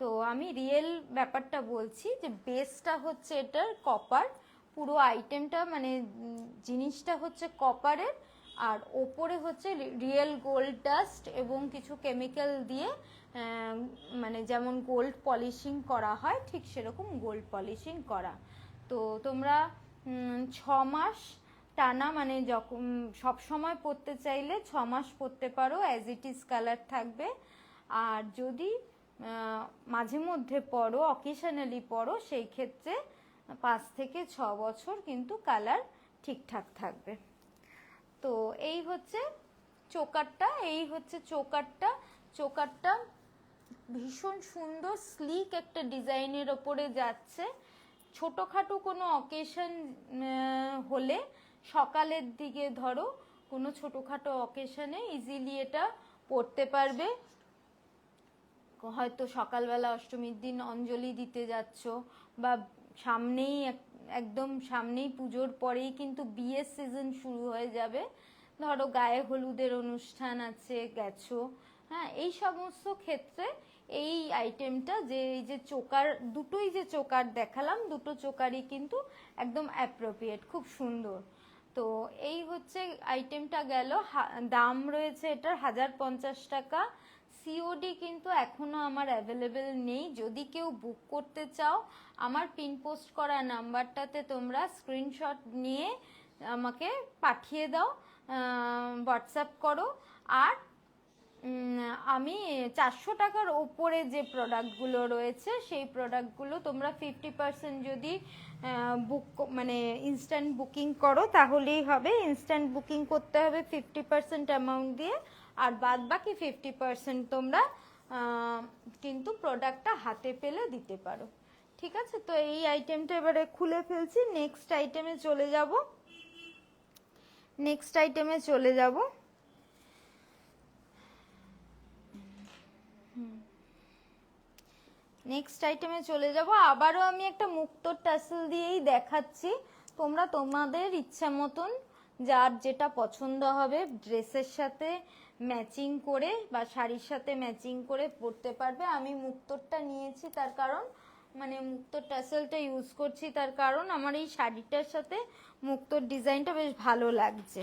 তো আমি রিয়েল ব্যাপারটা বলছি, যে বেসটা হচ্ছে এটার কপার, পুরো আইটেমটা মানে জিনিসটা হচ্ছে কপারের, আর ওপরে হচ্ছে রিয়েল গোল্ড ডাস্ট এবং কিছু কেমিক্যাল দিয়ে মানে যেমন গোল্ড পলিশিং করা হয় ঠিক সেরকম গোল্ড পলিশিং করা। তো তোমরা 6 মাস টানা মানে যখন সব সময় পরতে চাইলে 6 মাস পরতে পারো, অ্যাজ ইট ইজ কালার থাকবে। আর যদি মাঝে মধ্যে পরো, অকেশনালি পরো, সেই ক্ষেত্রে 5 থেকে 6 বছর কিন্তু কালার ঠিকঠাক থাকবে। তো এই হচ্ছে চোকারটা, এই হচ্ছে চোকারটা। চোকারটা ভীষণ সুন্দর স্লিক একটা ডিজাইনের ওপরে যাচ্ছে। ছোটোখাটো কোনো অকেশন হলে সকালের দিকে ধরো কোনো ছোটোখাটো অকেশনে ইজিলি এটা পরতে পারবে। হয়তো সকালবেলা অষ্টমীর দিন অঞ্জলি দিতে যাচ্ছ, বা সামনেই একদম সামনেই পুজোর পরেই কিন্তু বিয়ের সিজন শুরু হয়ে যাবে, ধরো গায়ে হলুদের অনুষ্ঠান আছে গেছো, হ্যাঁ, এই সমস্ত ক্ষেত্রে এই আইটেমটা, যে এই যে চোকার দুটোই যে চোকার দেখালাম, দুটো চোকারই কিন্তু একদম অ্যাপ্রোপ্রিয়েট, খুব সুন্দর। তো এই হচ্ছে আইটেমটা গেল। দাম রয়েছে এটার 1050 টাকা। সিওডি কিন্তু এখনো আমার অ্যাভেলেবেল নেই। যদি কেউ বুক করতে চাও, আমার পিন পোস্ট করা নাম্বারটাতে তোমরা স্ক্রিনশট নিয়ে আমাকে পাঠিয়ে দাও, হোয়াটসঅ্যাপ করো। আর আমি 400 টাকার ওপরে যে প্রোডাক্টগুলো রয়েছে সেই প্রোডাক্টগুলো তোমরা 50% যদি বুক মানে ইনস্ট্যান্ট বুকিং করো তাহলেই হবে। ইনস্ট্যান্ট বুকিং করতে হবে 50% অ্যামাউন্ট দিয়ে, আর বাদ বাকি 50% তোমরা কিন্তু প্রোডাক্টটা হাতে পেলে দিতে পারো, ঠিক আছে? তো এই আইটেমটা এবারে খুলে ফেলছি, নেক্সট আইটেমে চলে যাব। নেক্সট আইটেমে চলে যাব। নেক্সট আইটেমে চলে যাব। আবারও আমি একটা মুক্তোর টাসেল দিয়েই দেখাচ্ছি, তোমরা তোমাদের ইচ্ছা মতন যার যেটা পছন্দ হবে ড্রেসের সাথে ম্যাচিং করে বা শাড়ির সাথে ম্যাচিং করে পরতে পারবে। আমি মুক্তোরটা নিয়েছি তার কারণ মানে মুক্তোর টাসেলটা ইউজ করছি তার কারণ আমার এই শাড়িটার সাথে মুক্তোর ডিজাইনটা বেশ ভালো লাগছে।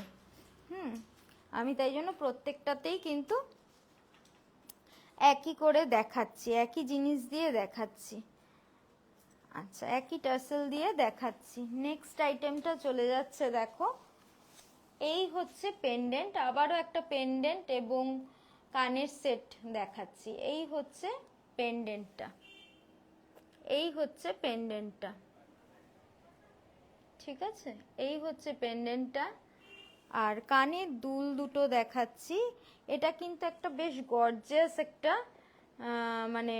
আমি তাই জন্য প্রত্যেকটাতেই কিন্তু একই করে দেখাচ্ছি, একই জিনিস দিয়ে দেখাচ্ছি। আচ্ছা, একই টাসেল দিয়ে দেখাচ্ছি। নেক্সট আইটেমটা চলে যাচ্ছে, দেখো এই হচ্ছে পেন্ডেন্ট, আবারও একটা পেন্ডেন্ট এবং কানের সেট দেখাচ্ছি। এই হচ্ছে পেন্ডেন্টটা, এই হচ্ছে পেন্ডেন্টটা, ঠিক আছে, এই হচ্ছে পেন্ডেন্টটা। আর কানের দুল দুটো দেখাচ্ছি। এটা কিন্তু একটা বেশ গর্জিয়াস একটা মানে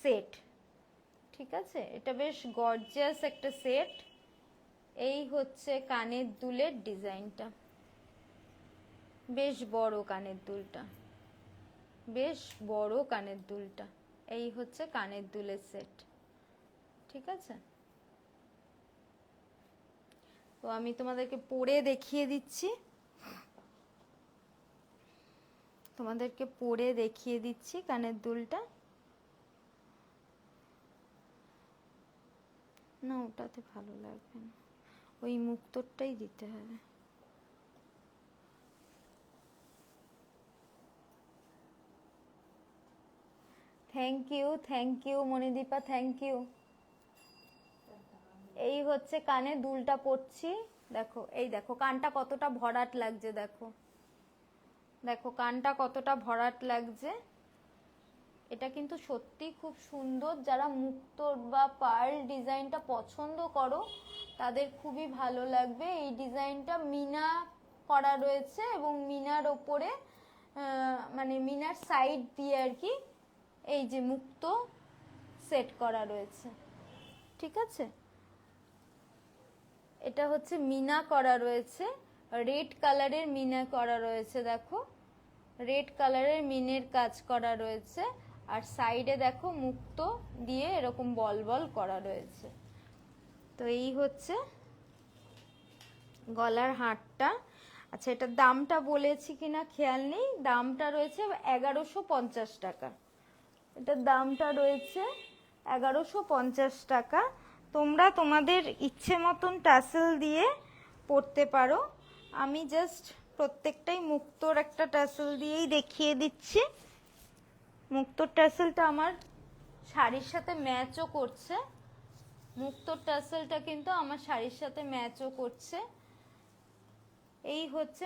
সেট, ঠিক আছে, এটা বেশ গর্জিয়াস একটা সেট। এই হচ্ছে কানের দুলের ডিজাইনটা, বেশ বড় কানের দুলটা, বেশ বড় কানের দুলটা। এই হচ্ছে কানের দুলের সেট, ঠিক আছে। তো আমি তোমাদেরকে পরে দেখিয়ে দিচ্ছি, তোমাদেরকে পরে দেখিয়ে দিচ্ছি কানের দুলটা। না, ওটাতে ভালো লাগবে না, ওই মুক্তোরটাই দিতে হবে। Thank you Manidipa, thank you. এই হচ্ছে কানে দুলটা পরছি, দেখো, এই দেখো কানটা কতটা ভরাট লাগছে, দেখো দেখো কানটা কতটা ভরাট লাগছে। এটা কিন্তু সত্যি খুব সুন্দর। যারা মুক্তোর বা পার্ল ডিজাইনটা পছন্দ করো তাদের খুবই ভালো লাগবে। এই ডিজাইনটা মিনা করা রয়েছে এবং মিনার ওপরে মানে মিনার সাইড দিয়ে আর কি এই যে মুক্তো সেট করা রয়েছে, ঠিক আছে। এটা হচ্ছে মিনা করা রয়েছে, রেড কালারের মিনা করা রয়েছে, দেখো রেড কালারের মিনের কাজ করা রয়েছে। আর সাইডে দেখো মুক্তো দিয়ে এরকম বল বল করা রয়েছে। তো এই হচ্ছে গলার হারটা। আচ্ছা, এটার দামটা বলেছি কিনা খেয়াল নেই, দামটা রয়েছে 1150 টাকা। এটার দামটা রয়েছে 1150 টাকা। তোমরা তোমাদের ইচ্ছে মতন টাসেল দিয়ে পরতে পারো। আমি জাস্ট প্রত্যেকটাই মুক্তোর একটা টাসেল দিয়েই দেখিয়ে দিচ্ছি। মুক্তোর টাসেলটা আমার শাড়ির সাথে ম্যাচও করছে, মুক্তোর টাসেলটা কিন্তু আমার শাড়ির সাথে ম্যাচও করছে। এই হচ্ছে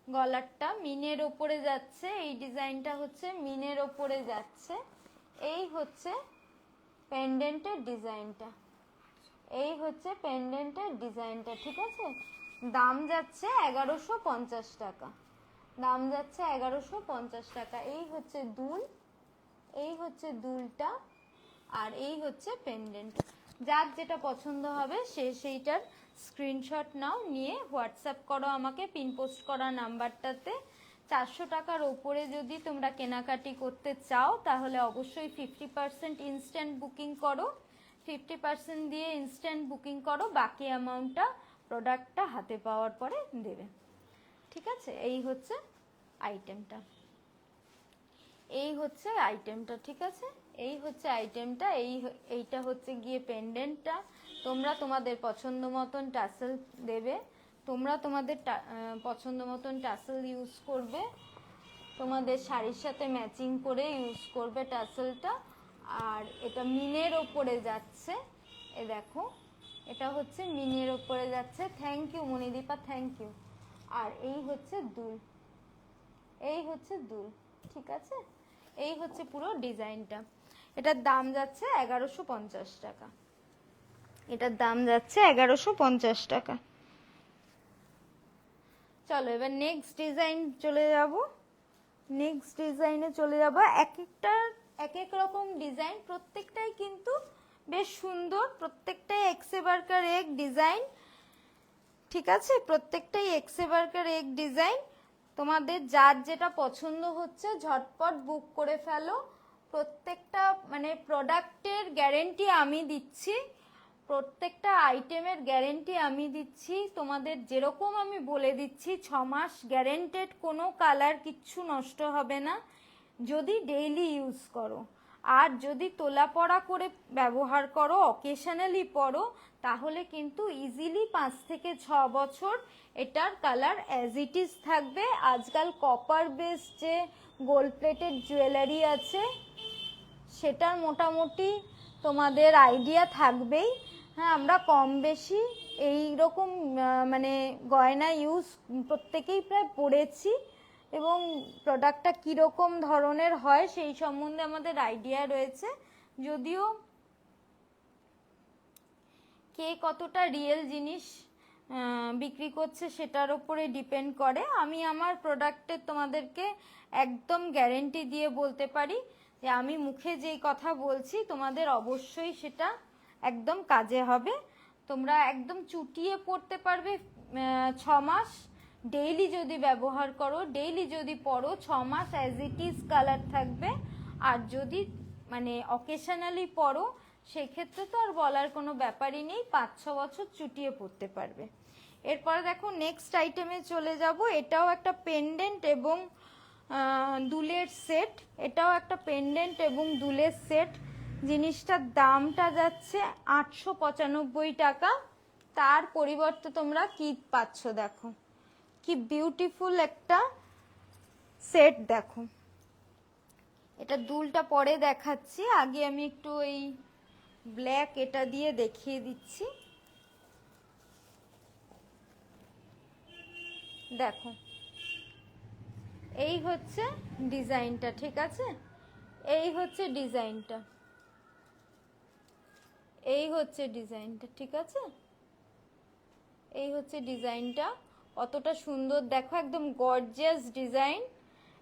গলারটা, মিনের ওপরে যাচ্ছে, এই ডিজাইনটা হচ্ছে মিনের ওপরে যাচ্ছে। এই হচ্ছে পেন্ডেন্টের ডিজাইনটা, এই হচ্ছে পেন্ডেন্টের ডিজাইনটা, ঠিক আছে। দাম যাচ্ছে 1150 টাকা, দাম যাচ্ছে 1150 টাকা। এই হচ্ছে দুল, এই হচ্ছে দুলটা, আর এই হচ্ছে পেন্ডেন্ট। যার যেটা পছন্দ হবে সে সেইটার স্ক্রিনশট নাও, নিয়ে হোয়াটসঅ্যাপ করো আমাকে পিন পোস্ট করা নাম্বারটাতে। 400 টাকার ওপরে যদি তোমরা কেনাকাটি করতে চাও তাহলে অবশ্যই 50% ইনস্ট্যান্ট বুকিং করো, 50% দিয়ে ইনস্ট্যান্ট বুকিং করো, বাকি অ্যামাউন্টটা প্রোডাক্টটা হাতে পাওয়ার পরে দেবে, ঠিক আছে। এই হচ্ছে আইটেমটা, এই হচ্ছে আইটেমটা, ঠিক আছে, এই হচ্ছে আইটেমটা। এইটা হচ্ছে গিয়ে পেন্ডেন্টটা। তোমরা তোমাদের পছন্দ মতন টাসেল দেবে, তোমরা তোমাদের পছন্দ মতন টাসেল ইউজ করবে, তোমাদের শাড়ির সাথে ম্যাচিং করে ইউজ করবে টাসেলটা। আর এটা মিনের ওপরে যাচ্ছে, এ দেখো এটা হচ্ছে মিনের ওপরে যাচ্ছে। Thank you Manidipa, thank you. আর এই হচ্ছে দুল, এই হচ্ছে দুল, ঠিক আছে। এই হচ্ছে পুরো ডিজাইনটা। এটার দাম যাচ্ছে 1150 টাকা, এটার দাম যাচ্ছে 1150 টাকা। চলো এবার নেক্সট ডিজাইন চলে যাব, নেক্সট ডিজাইনে চলে যাব। এক একটা এক এক রকম ডিজাইন, প্রত্যেকটাই কিন্তু বেশ সুন্দর, প্রত্যেকটাই এক্সেবারকার এক ডিজাইন, ঠিক আছে, প্রত্যেকটাই এক্সেবারকার এক ডিজাইন। তোমাদের যার যেটা পছন্দ হচ্ছে ঝটপট বুক করে ফেলো। প্রত্যেকটা মানে প্রোডাক্টের গ্যারেন্টি আমি দিচ্ছি, প্রত্যেকটা আইটেমের গ্যারেন্টি আমি দিচ্ছি তোমাদের, যেরকম আমি বলে দিচ্ছি 6 মাস গ্যারেন্টেড, কোনো কালার কিচ্ছু নষ্ট হবে না যদি ডেইলি ইউজ করো। আর যদি তোলা পড়া করে ব্যবহার করো, অকেশনালি পরো, তাহলে কিন্তু ইজিলি 5 থেকে 6 বছর এটার কালার অ্যাজ ইট ইজ থাকবে। আজকাল কপার বেস যে গোল্ড প্লেটেড জুয়েলারি আছে সেটার মোটামুটি তোমাদের আইডিয়া থাকবেই। হ্যাঁ, আমরা কম বেশি এই রকম মানে গয়না ইউজ প্রত্যেকেই প্রায় পড়েছি, এবং প্রোডাক্টটা কীরকম ধরনের হয় সেই সম্বন্ধে আমাদের আইডিয়া রয়েছে। যদিও কে কতটা রিয়েল জিনিস বিক্রি করছে সেটার উপরে ডিপেন্ড করে। আমি আমার প্রোডাক্টের তোমাদেরকে একদম গ্যারেন্টি দিয়ে বলতে পারি যে আমি মুখে যেই কথা বলছি তোমাদের অবশ্যই সেটা একদম কাজে হবে। তোমরা একদম চুটিয়ে পড়তে পারবে 6 মাস ডেইলি যদি ব্যবহার করো, ডেইলি যদি পরো 6 মাস অ্যাজ ইট ইজ কালার থাকবে। আর যদি মানে অকেশনালি পরো সেক্ষেত্রে তো আর বলার কোনো ব্যাপারই নেই, 5-6 বছর চুটিয়ে পড়তে পারবে। এরপরে দেখো নেক্সট আইটেমে চলে যাব। এটাও একটা পেন্ডেন্ট এবং দুলের সেট। এটাও একটা পেন্ডেন্ট এবং দুলের সেট। জিনিসটার দামটা যাচ্ছে 895 টাকা। তার পরিবর্তে তোমরা কি পাচ্ছ দেখো, কি বিউটিফুল একটা সেট দেখো। এটা দুলটা পরে দেখাচ্ছি, আগে আমি একটু এই ব্ল্যাক এটা দিয়ে দেখিয়ে দিচ্ছি। দেখো এই হচ্ছে ডিজাইনটা, ঠিক আছে? এই হচ্ছে ডিজাইনটা, এই হচ্ছে ডিজাইনটা, ঠিক আছে? এই হচ্ছে ডিজাইনটা, কতটা সুন্দর দেখো, একদম গর্জিয়াস ডিজাইন,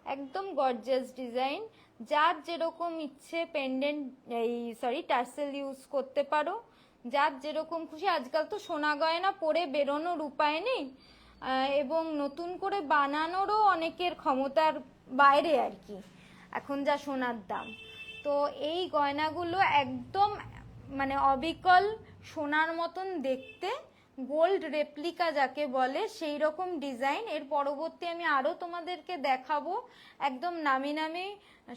একদম গর্জিয়াস ডিজাইন। যার যেরকম ইচ্ছে পেন্ডেন্ট এই টার্সেল ইউজ করতে পারো, যার যেরকম খুশি। আজকাল তো সোনা গয়না পরে বেরোনোর উপায় নেই, এবং নতুন করে বানানোরও অনেকের ক্ষমতার বাইরে আর কি এখন যা সোনার দাম। তো এই গয়নাগুলো একদম মানে অবিকল সোনার মতন দেখতে, গোল্ড রেপ্লিকা যাকে বলে সেই রকম ডিজাইন। এর পরবর্তী আমি আরও তোমাদেরকে দেখাবো একদম নামি নামি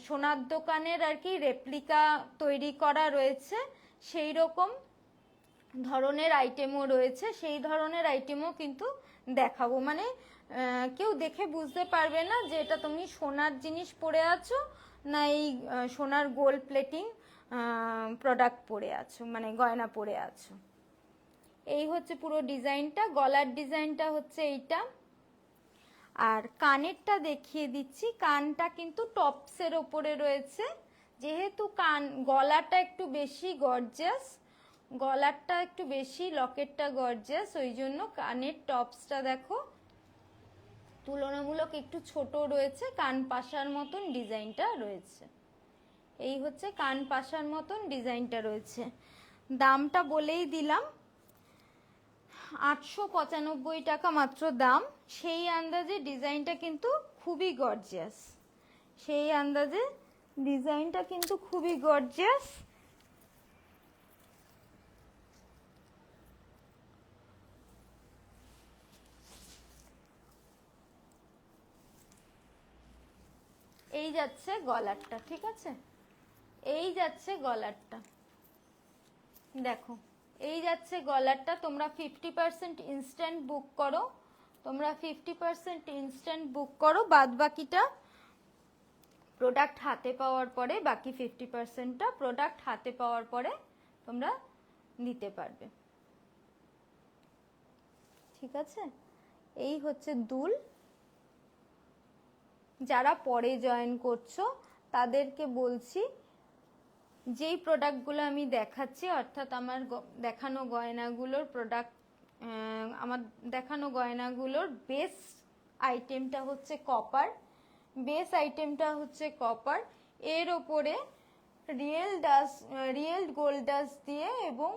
সোনার দোকানের আর কি রেপ্লিকা তৈরি করা রয়েছে, সেই রকম ধরনের আইটেমও রয়েছে, সেই ধরনের আইটেমও কিন্তু দেখাবো। মানে কেউ দেখে বুঝতে পারবে না যে এটা তুমি সোনার জিনিস পরে আছো না এই সোনার গোল্ড প্লেটিং প্রোডাক্ট পরে আছো, মানে গয়না পরে আছো। এই হচ্ছে পুরো ডিজাইনটা, গলার ডিজাইনটা হচ্ছে এইটা। আর কানেরটা দেখিয়ে দিচ্ছি, কানটা কিন্তু টপসের ওপরে রয়েছে। যেহেতু গলাটা একটু বেশি গর্জিয়াস, গলারটা একটু বেশি, লকেটটা গর্জিয়াস, ওই জন্য কানের টপসটা দেখো তুলনামূলক একটু ছোট রয়েছে, কান পাশার মতন ডিজাইনটা রয়েছে। এই হচ্ছে কান পাশার মতন ডিজাইনটা রয়েছে। দামটা বলেই দিলাম, 895 টাকা মাত্র দাম। সেই আন্দাজে ডিজাইনটা কিন্তু খুবই গর্জিয়াস, সেই আন্দাজে ডিজাইনটা কিন্তু খুবই গর্জিয়াস। এই যাচ্ছে গলারটা, ঠিক আছে? এই যাচ্ছে গলারটা, দেখো এই যাচ্ছে গলারটা। তোমরা 50% ইনস্ট্যান্ট বুক করো, তোমরা 50% ইনস্ট্যান্ট বুক করো, বাদ বাকিটা প্রোডাক্ট হাতে পাওয়ার পরে, বাকি 50%টা প্রোডাক্ট হাতে পাওয়ার পরে তোমরা নিতে পারবে, ঠিক আছে? এই হচ্ছে দুল। যারা পরে জয়েন করছো তাদেরকে বলছি, যেই প্রোডাক্টগুলো আমি দেখাচ্ছি, অর্থাৎ আমার দেখানো গয়নাগুলোর প্রোডাক্ট, আমার দেখানো গয়নাগুলোর বেস আইটেমটা হচ্ছে কপার, বেস আইটেমটা হচ্ছে কপার। এর ওপরে রিয়েল গোল্ড ডাস্ট দিয়ে এবং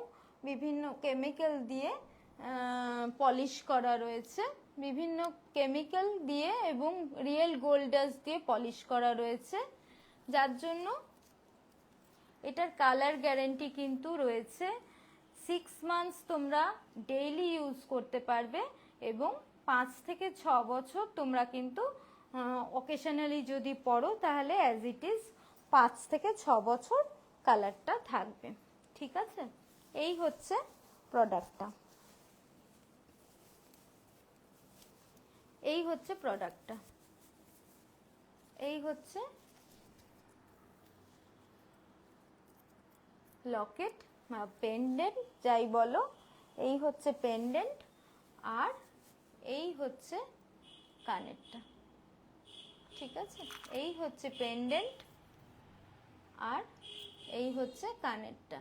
বিভিন্ন কেমিক্যাল দিয়ে পলিশ করা রয়েছে, বিভিন্ন কেমিক্যাল দিয়ে এবং রিয়েল গোল্ড ডাস্ট দিয়ে পলিশ করা রয়েছে, যার জন্য এটার কালার গ্যারেন্টি কিন্তু রয়েছে 6 মান্থস তোমরা ডেইলি ইউজ করতে পারবে এবং 5 থেকে 6 বছর তোমরা কিন্তু অকেশনালি যদি পরো তাহলে অ্যাজ ইট ইজ 5 থেকে 6 বছর কালারটা থাকবে। ঠিক আছে, এই হচ্ছে প্রোডাক্টটা, এই হচ্ছে প্রোডাক্টটা, এই হচ্ছে লকেট বা পেন্ডেন্ট যাই বলো, এই হচ্ছে পেন্ডেন্ট আর এই হচ্ছে কানেরটা। ঠিক আছে, এই হচ্ছে পেন্ডেন্ট আর এই হচ্ছে কানেরটা।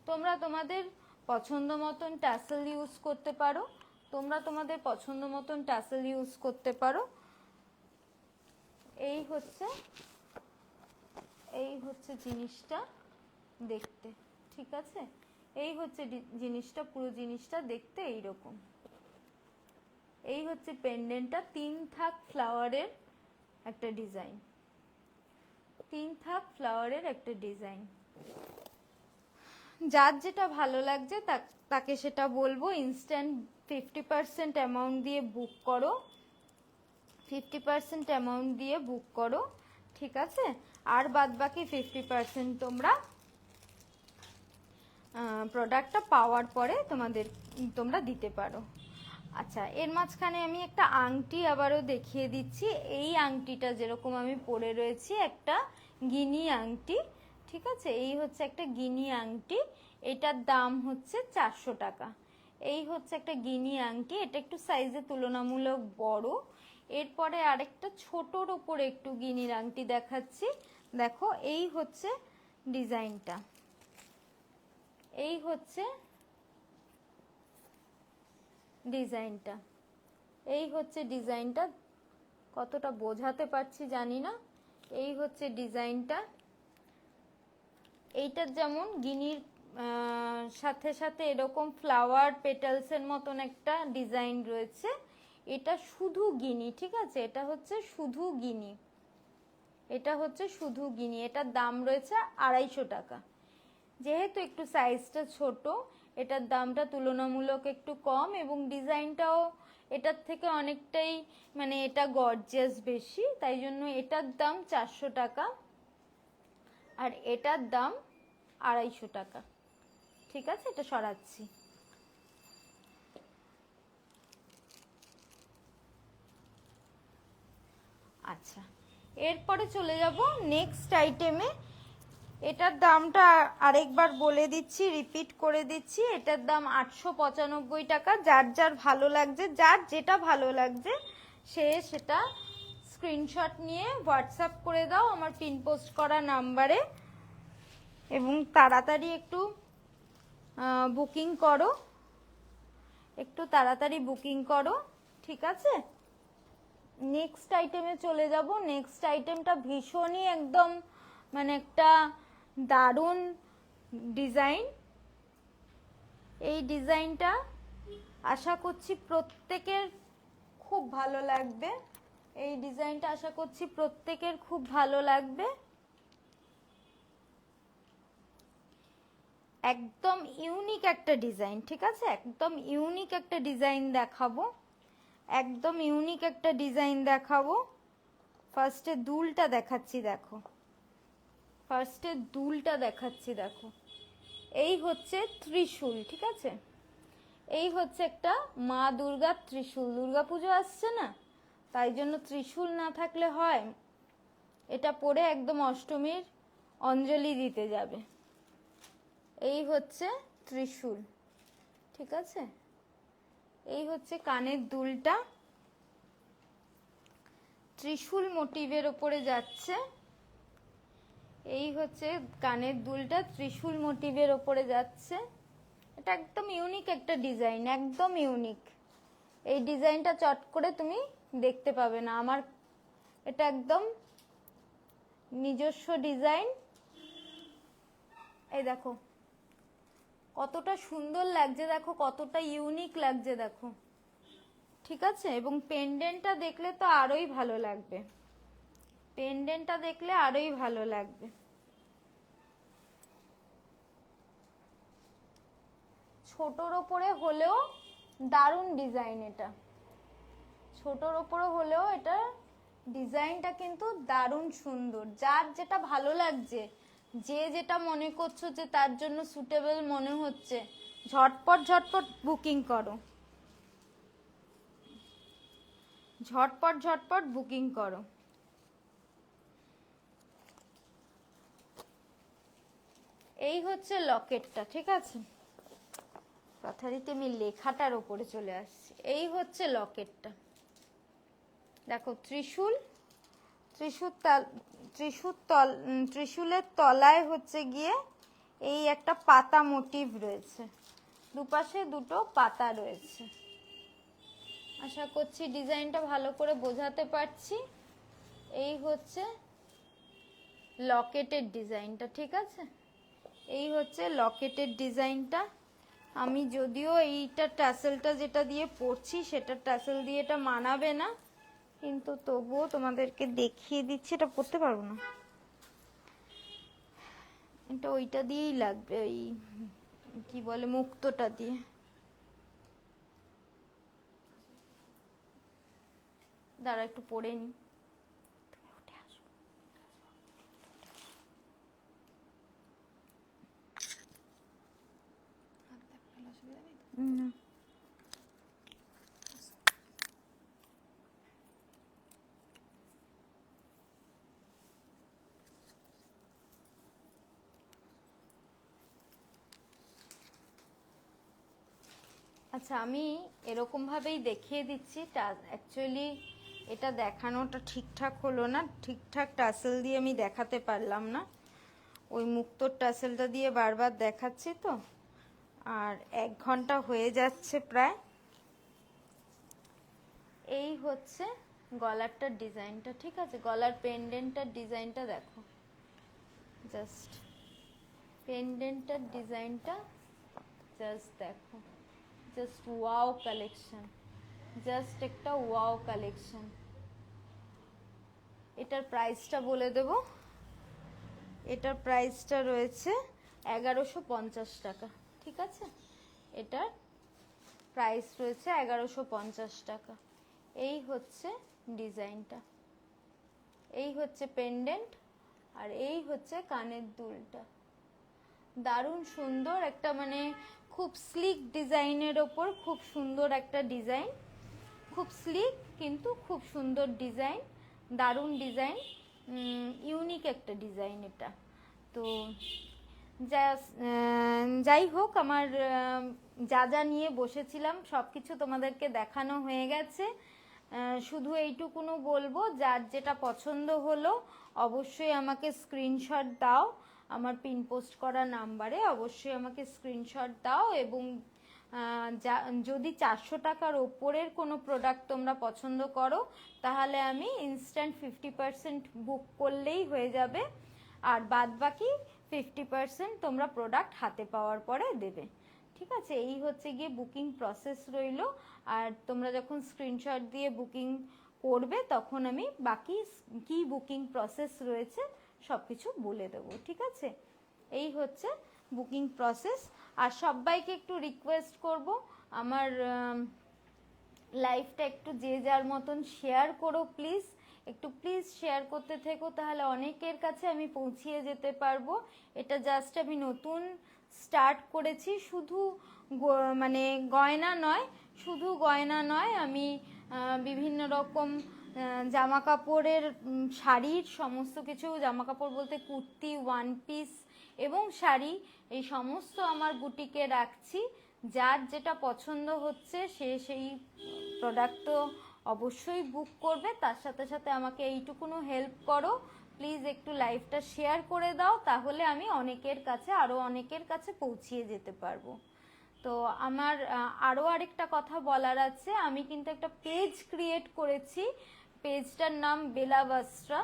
তোমরা তোমাদের পছন্দ মতন টাসেল ইউজ করতে পারো, তোমরা তোমাদের পছন্দ মতন টাসেল ইউজ করতে পারো। এই হচ্ছে জিনিসটা দেখতে। ঠিক আছে, এই হচ্ছে জিনিসটা, পুরো জিনিসটা দেখতে এইরকম। এই হচ্ছে পেন্ডেন্টটা, 3 থাক ফ্লাওয়ারের একটা ডিজাইন, 3 থাক ফ্লাওয়ারের একটা ডিজাইন। যার যেটা ভালো লাগছে তাকে সেটা বলবো। ইনস্ট্যান্ট 50% অ্যামাউন্ট দিয়ে বুক করো, 50% অ্যামাউন্ট দিয়ে বুক করো। ঠিক আছে, আর বাদ বাকি 50% তোমরা প্রোডাক্টটা পাওয়ার পরে তোমরা দিতে পারো। আচ্ছা, এর মাঝখানে আমি একটা আংটি আবারও দেখিয়ে দিচ্ছি। এই আংটিটা যেরকম আমি পরে রয়েছি, একটা গিনি আংটি। ঠিক আছে, এই হচ্ছে একটা গিনি আংটি, এটার দাম হচ্ছে 400 টাকা। এই হচ্ছে একটা গিনি আংটি, এটা একটু সাইজে তুলনামূলক বড়। এরপরে আরেকটা ছোটর ওপরে একটু গিনির আংটি দেখাচ্ছি। দেখো, এই হচ্ছে ডিজাইনটা, এই হচ্ছে ডিজাইনটা, এই হচ্ছে ডিজাইনটা। কতটা বোঝাতে পারছি জানি না। এই হচ্ছে ডিজাইনটা। এইটার যেমন গিনির সাথে সাথে এরকম ফ্লাওয়ার পেটালসের মতন একটা ডিজাইন রয়েছে। এটা শুধু গিনি। ঠিক আছে, এটা হচ্ছে শুধু গিনি, এটা হচ্ছে শুধু গিনি। এটার দাম রয়েছে 250 টাকা। যেহেতু একটু সাইজটা ছোট, এটার দামটা তুলনামূলক একটু কম এবং ডিজাইনটাও এটার থেকে অনেকটাই, মানে এটা গর্জিয়াস বেশি, তাই জন্য এটার দাম 400 টাকা আর এটার দাম 250 টাকা। ঠিক আছে, এটা সরাচ্ছি। আচ্ছা, এরপরে চলে যাব নেক্সট আইটেমে। এটার দামটা আরেকবার বলে দিচ্ছি, রিপিট করে দিচ্ছি। এটার দাম 895 টাকা। যার যার ভালো লাগছে, যার যেটা ভালো লাগছে সে সেটা স্ক্রিনশট নিয়ে হোয়াটসঅ্যাপ করে দাও আমার পিন পোস্ট করা নাম্বারে এবং তাড়াতাড়ি একটু বুকিং করো, একটু তাড়াতাড়ি বুকিং করো। ঠিক আছে, নেক্সট আইটেমে চলে যাব। নেক্সট আইটেমটা ভীষণই একদম মানে একটা দারুণ ডিজাইন। এই ডিজাইনটা আশা করছি প্রত্যেকের খুব ভালো লাগবে। এই ডিজাইনটা আশা করছি প্রত্যেকের খুব ভালো লাগবে। একদম ইউনিক একটা ডিজাইন। ঠিক আছে, একদম ইউনিক একটা ডিজাইন দেখাবো, একদম ইউনিক একটা ডিজাইন দেখাবো। ফার্স্টে দুলটা দেখাচ্ছি, দেখো, ফার্স্টে দুলটা দেখাচ্ছি, দেখো। এই হচ্ছে ত্রিশূল। ঠিক আছে, এই হচ্ছে একটা মা দুর্গার ত্রিশূল। দুর্গা পুজো আসছে না, তাই জন্য ত্রিশূল না থাকলে হয়? এটা পরে একদম অষ্টমীর অঞ্জলি দিতে যাবে। এই হচ্ছে ত্রিশূল। ঠিক আছে, এই হচ্ছে কানের দুলটা, ত্রিশূল মোটিভের ওপরে যাচ্ছে। এই হচ্ছে কানের দুলটা ত্রিশূল মোটিভের ওপরে যাচ্ছে। এটা একদম ইউনিক একটা ডিজাইন, একদম ইউনিক। এই ডিজাইনটা চট করে তুমি দেখতে পাবে না। আমার এটা একদম নিজস্ব ডিজাইন। এই দেখো কতটা সুন্দর লাগছে, দেখো কতটা ইউনিক লাগছে, দেখো। ঠিক আছে, এবং পেন্ডেন্টটা দেখলে তো আরোই ভালো লাগবে, পেন্ডেন্টটা দেখলে আরোই ভালো লাগবে। ছোটোর ওপরে হলেও দারুণ ডিজাইন, এটা ছোটোর ওপরে হলেও এটা ডিজাইনটা কিন্তু দারুণ সুন্দর। যার যেটা ভালো লাগছে, যে যেটা মনে করছো যে তার জন্য সুটেবল মনে হচ্ছে, ঝটপট ঝটপট বুকিং করো, ঝটপট ঝটপট বুকিং করো। এই হচ্ছে লকেটটা, ঠিক আছে, যথারীতি আমি লেখাটার ওপরে চলে আসছি। এই হচ্ছে লকেটটা, দেখো ত্রিশূল, ত্রিশূলের তলায় হচ্ছে গিয়ে এই একটা পাতা মোটিভ রয়েছে, দুপাশে দুটো পাতা রয়েছে। আশা করছি ডিজাইনটা ভালো করে বোঝাতে পারছি। এই হচ্ছে লকেটের ডিজাইনটা, ঠিক আছে, এই হচ্ছে লকেটের ডিজাইনটা। আমি যদিও এইটা টাসেলটা যেটা দিয়ে পরছি সেটা টাসেল দিয়ে এটা মানাবে না, কিন্তু তবুও তোমাদেরকে দেখিয়ে দিচ্ছি, এটা পরতে পারবো না, এটা ওইটা দিয়েই লাগবে, ওই কি বলে মুক্তোটা দিয়ে। দাঁড়া একটু পরে নি। না আচ্ছা, আমি এরকমভাবেই দেখিয়ে দিচ্ছি। অ্যাকচুয়ালি এটা দেখানোটা ঠিকঠাক হলো না, ঠিকঠাক টাসেল দিয়ে আমি দেখাতে পারলাম না, ওই মুক্তোর টাসেলটা দিয়ে বারবার দেখাচ্ছি তো, আর 1 ঘন্টা হয়ে যাচ্ছে প্রায়। এই হচ্ছে গলারটার ডিজাইনটা, ঠিক আছে, গলার পেন্ডেন্টটার ডিজাইনটা দেখো, জাস্ট পেন্ডেন্টটার ডিজাইনটা জাস্ট দেখো, জাস্ট ওয়াও কালেকশন, জাস্ট একটা ওয়াও কালেকশন। এটার প্রাইসটা বলে দেব, এটার প্রাইসটা রয়েছে 1150 টাকা, ঠিক আছে, এটার প্রাইস রয়েছে 1150 টাকা। এই হচ্ছে ডিজাইনটা, এই হচ্ছে পেন্ডেন্ট, আর এই হচ্ছে কানের দুলটা, দারুণ সুন্দর একটা, মানে খুব স্লিক ডিজাইনের ওপর খুব সুন্দর একটা ডিজাইন, খুব স্লিক কিন্তু খুব সুন্দর ডিজাইন, দারুণ ডিজাইন, ইউনিক একটা ডিজাইন এটা। তো যাই হোক, আমার যা যা নিয়ে বসেছিলাম সব কিছু তোমাদেরকে দেখানো হয়ে গেছে। শুধু এইটুকুনো বলবো, যার যেটা পছন্দ হলো অবশ্যই আমাকে স্ক্রিনশট দাও, আমার পিন পোস্ট করা নাম্বারে অবশ্যই আমাকে স্ক্রিনশট দাও, এবং যদি 400 টাকার ওপরের কোনো প্রোডাক্ট তোমরা পছন্দ করো তাহলে আমি ইনস্ট্যান্ট 50% বুক করলেই হয়ে যাবে, আর বাদ বাকি 50% তোমরা প্রোডাক্ট হাতে পাওয়ার পরে দেবে, ঠিক আছে। এই হচ্ছে গিয়ে বুকিং প্রসেস রইলো, আর তোমরা যখন স্ক্রিনশট দিয়ে বুকিং করবে তখন আমি বাকি কি বুকিং প্রসেস রয়েছে সব কিছু বলে দেবো, ঠিক আছে। এই হচ্ছে বুকিং প্রসেস। আর সবাইকে একটু রিকোয়েস্ট করব, আমার লাইফটা একটু যে যার মতন শেয়ার করো প্লিজ, একটু প্লিজ শেয়ার করতে থেকো, তাহলে অনেকের কাছে আমি পৌঁছিয়ে যেতে পারবো। এটা জাস্ট আমি নতুন স্টার্ট করেছি, শুধু মানে গয়না নয়, শুধু গয়না নয়, আমি বিভিন্ন রকম জামা কাপড়ের, শাড়ির সমস্ত কিছু, জামা কাপড় বলতে কুর্তি, ওয়ান পিস এবং শাড়ি, এই সমস্ত আমার বুটিকে রাখছি। যার যেটা পছন্দ হচ্ছে সে সেই প্রোডাক্ট তো অবশ্যই বুক করবে, তার সাথে সাথে আমাকে এইটুকুনো হেল্প করো প্লিজ, একটু লাইভটা শেয়ার করে দাও, তাহলে আমি অনেকের কাছে, আরও অনেকের কাছে পৌঁছিয়ে যেতে পারবো। তো আমার আরও আরেকটা কথা বলার আছে, আমি কিন্তু একটা পেজ ক্রিয়েট করেছি, পেজটার নাম বেলা বস্ত্রা।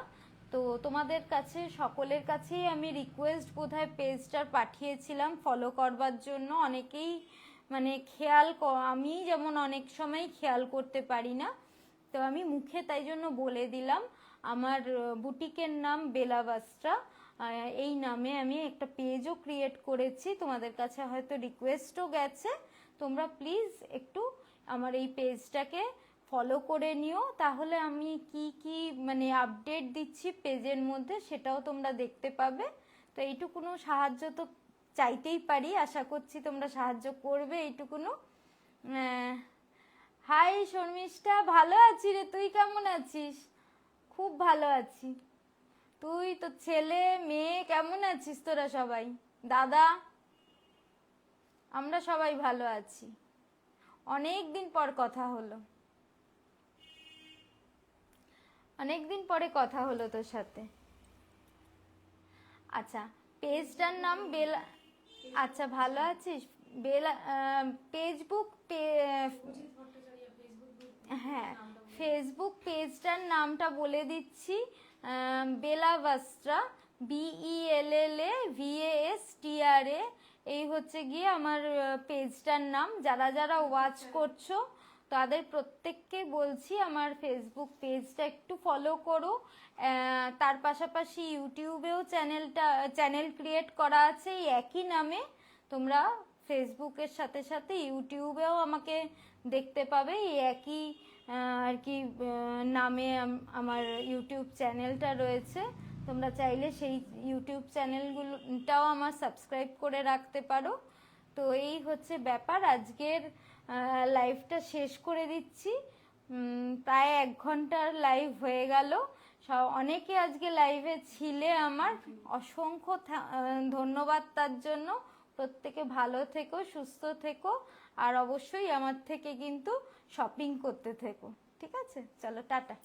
তো তোমাদের কাছে সকলের কাছেই আমি রিকোয়েস্ট বোধহয় পেজটার পাঠিয়েছিলাম ফলো করবার জন্য, অনেকেই মানে আমি যেমন অনেক সময় খেয়াল করতে পারি না, তো আমি মুখে তাই জন্য বলে দিলাম, আমার বুটিকের নাম বেলা বস্ত্রা, এই নামে আমি একটা পেজও ক্রিয়েট করেছি, তোমাদের কাছে হয়তো রিকোয়েস্টও গেছে, তোমরা প্লিজ একটু আমার এই পেজটাকে ফলো করে নিও, তাহলে আমি কি কি মানে আপডেট দিচ্ছি পেজের মধ্যে সেটাও তোমরা দেখতে পাবে। তো এইটুকুনো সাহায্য তো চাইতেই পারি, আশা করছি তোমরা সাহায্য করবে এইটুকুনো। হাই শর্মিষ্ঠা, ভালো আছি রে, তুই কেমন আছিস? খুব ভালো আছি। তুই, তো ছেলে মেয়ে কেমন আছিস তোরা সবাই? দাদা, আমরা সবাই ভালো আছি। অনেক দিন পর কথা হলো, অনেক দিন পরে কথা হলো তোর সাথে। আচ্ছা, পেজটার নাম বেলা। আচ্ছা, ভালো আছিস? বেলা ফেসবুক, হ্যাঁ ফেসবুক পেজটার নামটা বলে দিচ্ছি, বেলা ভাস্ত্রা, BELLAVASTRA, এই হচ্ছে গিয়ে আমার পেজটার নাম। যারা যারা ওয়াচ করছো তাদের প্রত্যেককে বলছি আমার ফেসবুক পেজটা একটু ফলো করো। তার পাশাপাশি ইউটিউবেও চ্যানেল ক্রিয়েট করা আছে এই একই নামে, তোমরা ফেসবুকের সাথে সাথে ইউটিউবেও আমাকে দেখতে পাবে, এই একই আর কি নামে আমার ইউটিউব চ্যানেলটা রয়েছে। তোমরা চাইলে সেই ইউটিউব চ্যানেলগুলোটাও আমার সাবস্ক্রাইব করে রাখতে পারো। তো এই হচ্ছে ব্যাপার, আজকের লাইভটা শেষ করে দিচ্ছি। প্রায় 1 ঘন্টার লাইভ হয়ে গেল। অনেকে আজকে লাইভে ছিলে, আমার অসংখ্য ধন্যবাদ তার জন্য। প্রত্যেকে ভালো থেকো, সুস্থ থেকো, আর অবশ্যই আমার থেকে কিন্তু শপিং করতে থেকো, ঠিক আছে? চলো, টাটা।